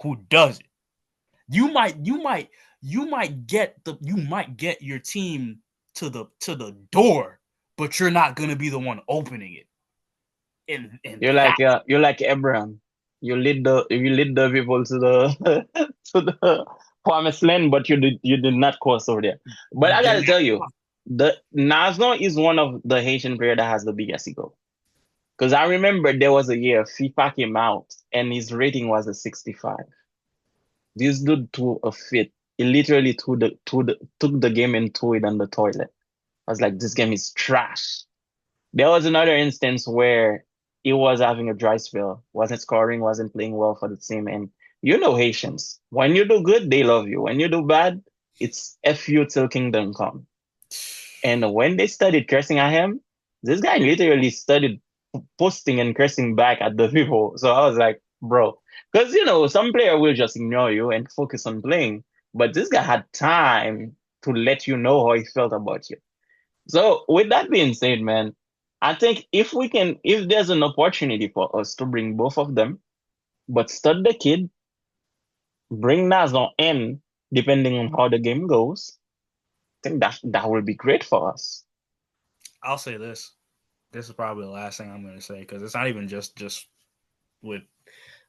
who does it. You might get your team to the door, but you're not gonna be the one opening it. And that you're like Abraham. You lead the people to the to the promised land, but you did not cross over there. But you I did gotta tell you, the Nazno is one of the Haitian player that has the biggest ego. Because I remember there was a year FIFA came out and his rating was a 65. This dude threw a fit. He literally took the game and threw it on the toilet. I was like, this game is trash. There was another instance where he was having a dry spell, wasn't scoring, wasn't playing well for the team. And you know Haitians, when you do good, they love you. When you do bad, it's F you till kingdom come. And when they started cursing at him, this guy literally started posting and cursing back at the people. So I was like, bro, because some player will just ignore you and focus on playing, but this guy had time to let you know how he felt about you. So with that being said, man, I think if there's an opportunity for us to bring both of them, but stud the kid, bring Nazon in, depending on how the game goes, I think that will be great for us. I'll say this. This is probably the last thing I'm going to say because it's not even just with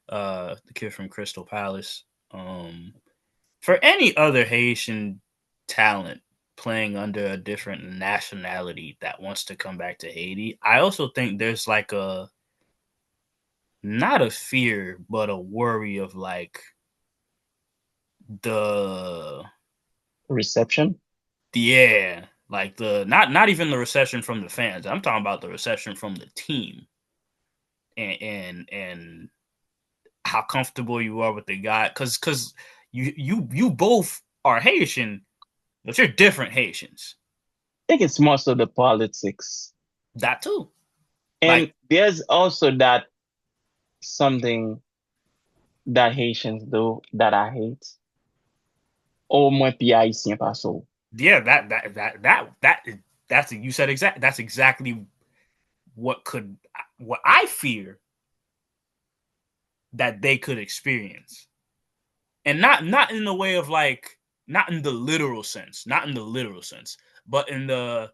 the kid from Crystal Palace. For any other Haitian talent playing under a different nationality that wants to come back to Haiti. I also think there's like a not a fear, but a worry of like the Reception. yeah, like the not even the reception from the fans. I'm talking about the reception from the team and how comfortable you are with the guy because you both are Haitian, but you're different Haitians. I think it's most of the politics. That too. Like And there's also that something that Haitians do that I hate. Au moins pi haïtien pas so. yeah, that's you said exact. That's exactly what I fear that they could experience, and not in the way of like not in the literal sense, not in the literal sense, but in the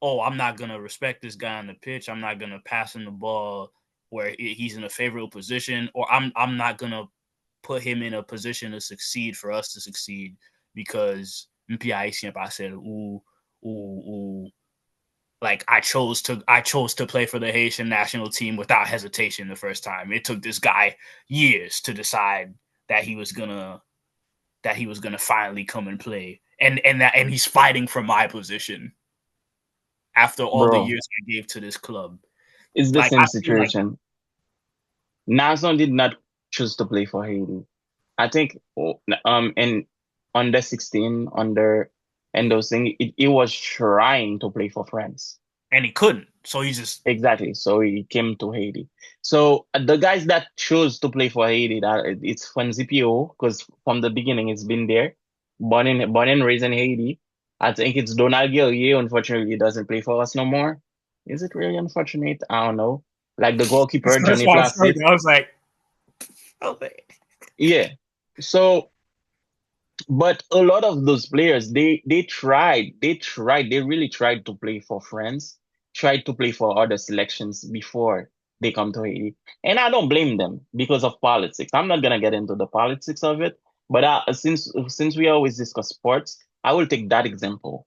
oh, I'm not gonna respect this guy on the pitch. I'm not gonna pass him the ball where he's in a favorable position, or I'm not gonna put him in a position to succeed for us to succeed because I said ooh ooh like I chose to play for the Haitian national team without hesitation the first time. It took this guy years to decide that he was gonna finally come and play, and he's fighting for my position after all the Bro, years I gave to this club. it's the Like same I feel like situation. Nason did not choose to play for Haiti. I think in under 16, under and those things, he was trying to play for France. and he couldn't, so he just Exactly. So he came to Haiti. So the guys that chose to play for Haiti, that it's from ZPO, because from the beginning it's been there. Born and raised in Haiti. I think it's Donald Guerrier. Unfortunately, he doesn't play for us no more. Is it really unfortunate? I don't know. Like the goalkeeper, that's Johnny why I started. Placid. I was like, okay. Yeah. So but a lot of those players, they really tried to play for France, tried to play for other selections before they come to Haiti. And I don't blame them because of politics. I'm not gonna get into the politics of it, but since we always discuss sports, I will take that example.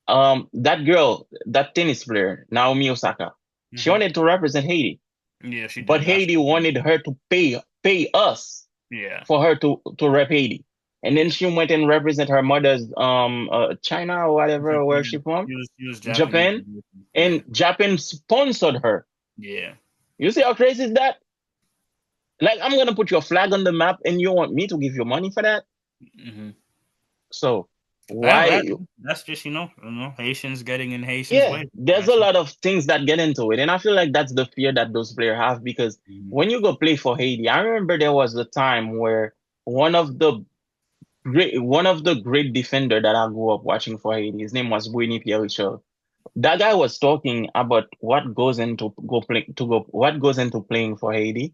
That girl, that tennis player, Naomi Osaka, she Mm-hmm. wanted to represent Haiti, Yeah, she but did. Haiti wanted her to pay us Yeah. for her to rep Haiti. And then she went and represent her mother's China or whatever where she Japan. from, He was Japanese. Japan, Yeah. and Japan sponsored her. Yeah. You see how crazy is that? Like I'm gonna put your flag on the map and you want me to give you money for that? Mm-hmm. So Well, why that's just Haitians getting in Haitians' yeah, way. there's a That's just, lot of things that get into it. And I feel like that's the fear that those players have because mm-hmm. when you go play for Haiti, I remember there was a time where one of the one of the great defender that I grew up watching for Haiti. His name was Buini Pierre. That guy was talking about what goes into what goes into playing for Haiti.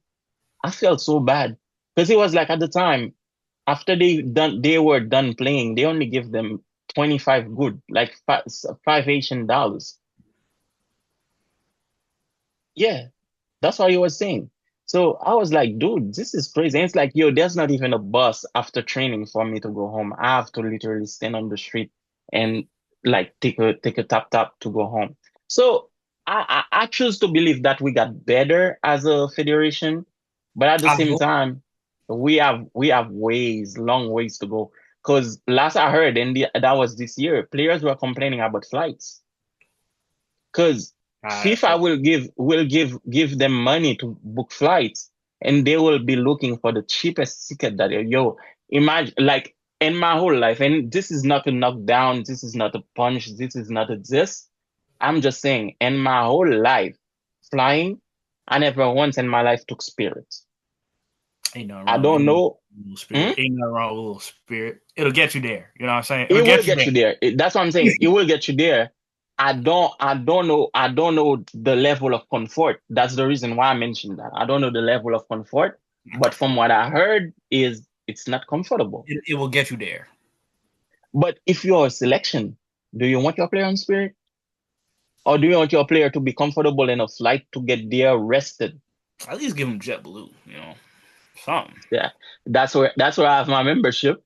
I felt so bad because it was like at the time after they were done playing, they only give them 25 good, like five Haitian dollars. Yeah, that's what he was saying. So I was like, dude, this is crazy. And it's like, yo, there's not even a bus after training for me to go home. I have to literally stand on the street and like take a tap to go home. So I choose to believe that we got better as a federation, but at the I same hope. time, we have long ways to go. Because last I heard, and that was this year, players were complaining about flights. Because FIFA So will give them money to book flights, and they will be looking for the cheapest ticket that yo imagine like in my whole life, and this is not a knockdown, this is not a punch, this is not a this. I'm just saying, in my whole life, flying, I never once in my life took Spirit. ain't nothing I wrong. don't know. Hmm? Ain't nothing wrong with a little spirit. It'll get you there. You know what I'm saying? It'll It will get you get there. you there. That's what I'm saying. It will get you there. I don't know the level of comfort. That's the reason why I mentioned that. I don't know the level of comfort, but from what I heard is it's not comfortable. It will get you there. But if you're a selection, do you want your player on Spirit? Or do you want your player to be comfortable in a flight to get there rested? At least give them JetBlue. Something. Yeah. That's where I have my membership.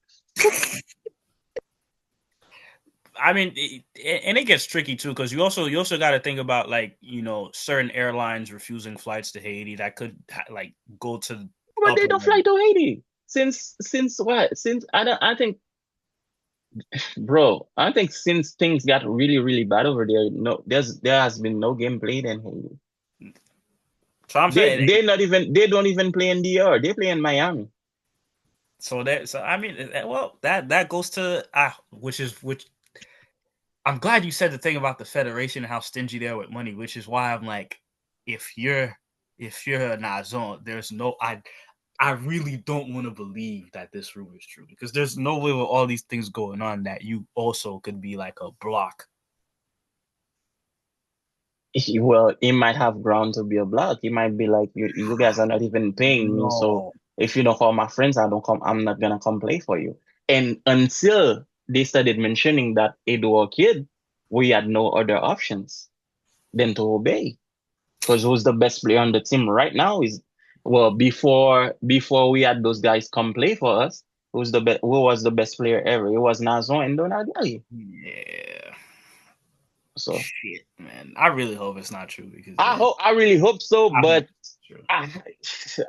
I mean, and it gets tricky too because you also got to think about like certain airlines refusing flights to Haiti that could like go to But up they and don't fly to Haiti since what? Since I think, bro, I think since things got really really bad over there, no, there has been no game played in Haiti. so I'm saying They don't even play in DR. They play in Miami. so I mean well that goes to which I'm glad you said the thing about the federation and how stingy they are with money, which is why I'm like, if you're a Nazon, there's no I really don't want to believe that this rumor is true because there's no way with all these things going on that you also could be like a block. Well, he might have ground to be a block. He might be like, you guys are not even paying me, so No, if you don't call my friends, I don't come. I'm not gonna come play for you. And until they started mentioning that Edo kid, we had no other options than to obey. Because who's the best player on the team right now is, well, before we had those guys come play for us, who was the best player ever? It was Nazon and Donald Gally. yeah, So shit, man. I really hope it's not true because I really hope so, I hope but it's true. I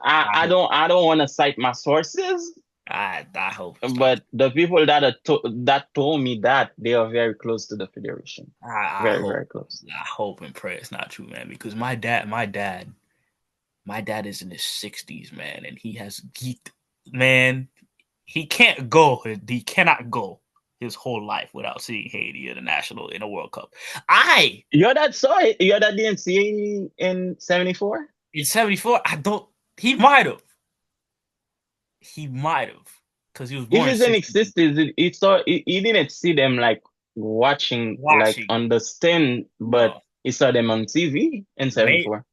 I hope I don't want to cite my sources, I hope it's not but the people that told me that they are very close to the federation, true. I very hope very close. I hope and pray it's not true, man. Because my dad is in his 60s, man, and he has geeked, man. He can't go. He cannot go his whole life without seeing Haiti in a national in a World Cup. I Your dad saw it. Your dad didn't see it in '74. in '74. I don't. He might have. He might have because he was If born in it's in '60. existence, he didn't see them like watching, like Watching, understand, but no, he saw them on TV in may, '74.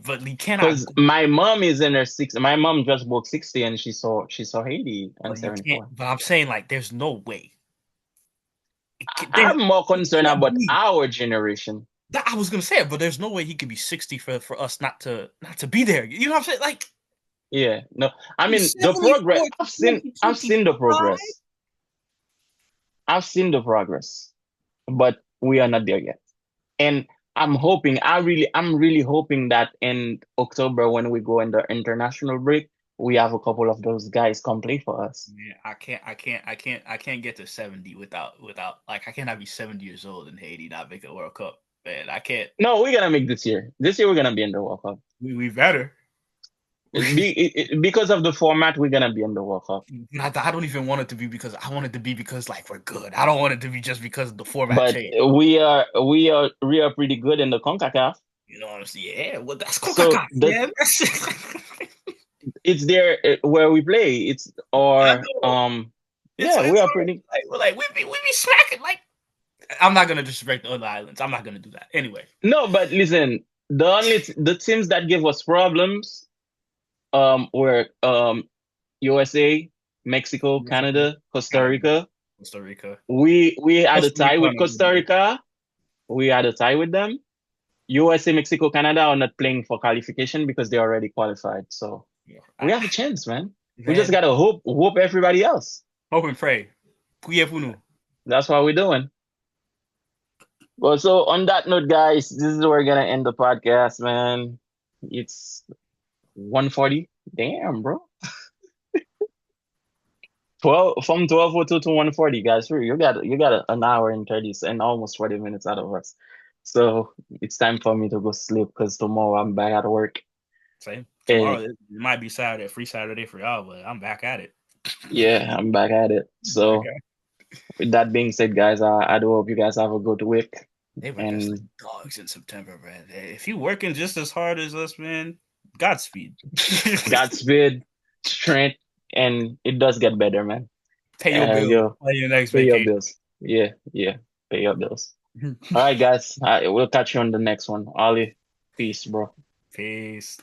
but he cannot Because go. my mom is in her six. My mom just broke 60 and she saw Haiti in But you can't. '74. But I'm saying like, there's no way. I'm more It concerned can't about be. our generation. I was gonna say it, but there's no way he could be 60 for us not to be there. You know what I'm saying? Like Yeah, no, I from mean the 74 progress. to I've seen the 2025. progress. I've seen the progress, but we are not there yet. And I'm really hoping that in October when we go in the international break, we have a couple of those guys come play for us. Man, I can't get to 70 without like I cannot be 70 years old in Haiti not make a World Cup. Man, I can't. No, we're gonna make this year. This year we're gonna be in the World Cup. We better. Because of the format, we're gonna be in the World Cup. Not that I don't even want it to be because I want it to be because like we're good. I don't want it to be just because the format But changed. we are pretty good in the CONCACAF. You know what I'm saying? Yeah, well that's So Coca-Cola, the man. it's there where we play. It's I or know. yeah, we It's are hard. pretty. Like we be smacking like I'm not gonna disrespect the other islands. I'm not gonna do that. Anyway. No, but listen, the teams that give us problems were USA, Mexico, Mexico, Canada, Costa Canada, Rica. Costa Rica. We had a Costa tie Rica with on a Costa limited. Rica. We had a tie with them. USA, Mexico, Canada are not playing for qualification because they already qualified. So Yeah. we have a chance, man. We just Man, gotta hope everybody else. hope and pray. Priez pour nous. That's what we're doing. Well, so on that note, guys, this is where we're gonna end the podcast, man. It's 1:40. Damn, bro. 12:02 to 1:40, guys. You got an hour and 30 and almost 40 minutes out of us. So it's time for me to go sleep because tomorrow I'm back at work. Same. Tomorrow And it might be Saturday, free Saturday for y'all, but I'm back at it. yeah, I'm back at it. Back So at with that being said, guys, I do hope you guys have a good week. They work us like And dogs in September, man. If you working just as hard as us, man, Godspeed. Godspeed, strength, and it does get better, man. Pay your bills. Yo, Plan your next pay your vacation. bills. Yeah, yeah, pay your bills. All right, guys. We'll catch you on the next one. Ollie, peace, bro. Peace.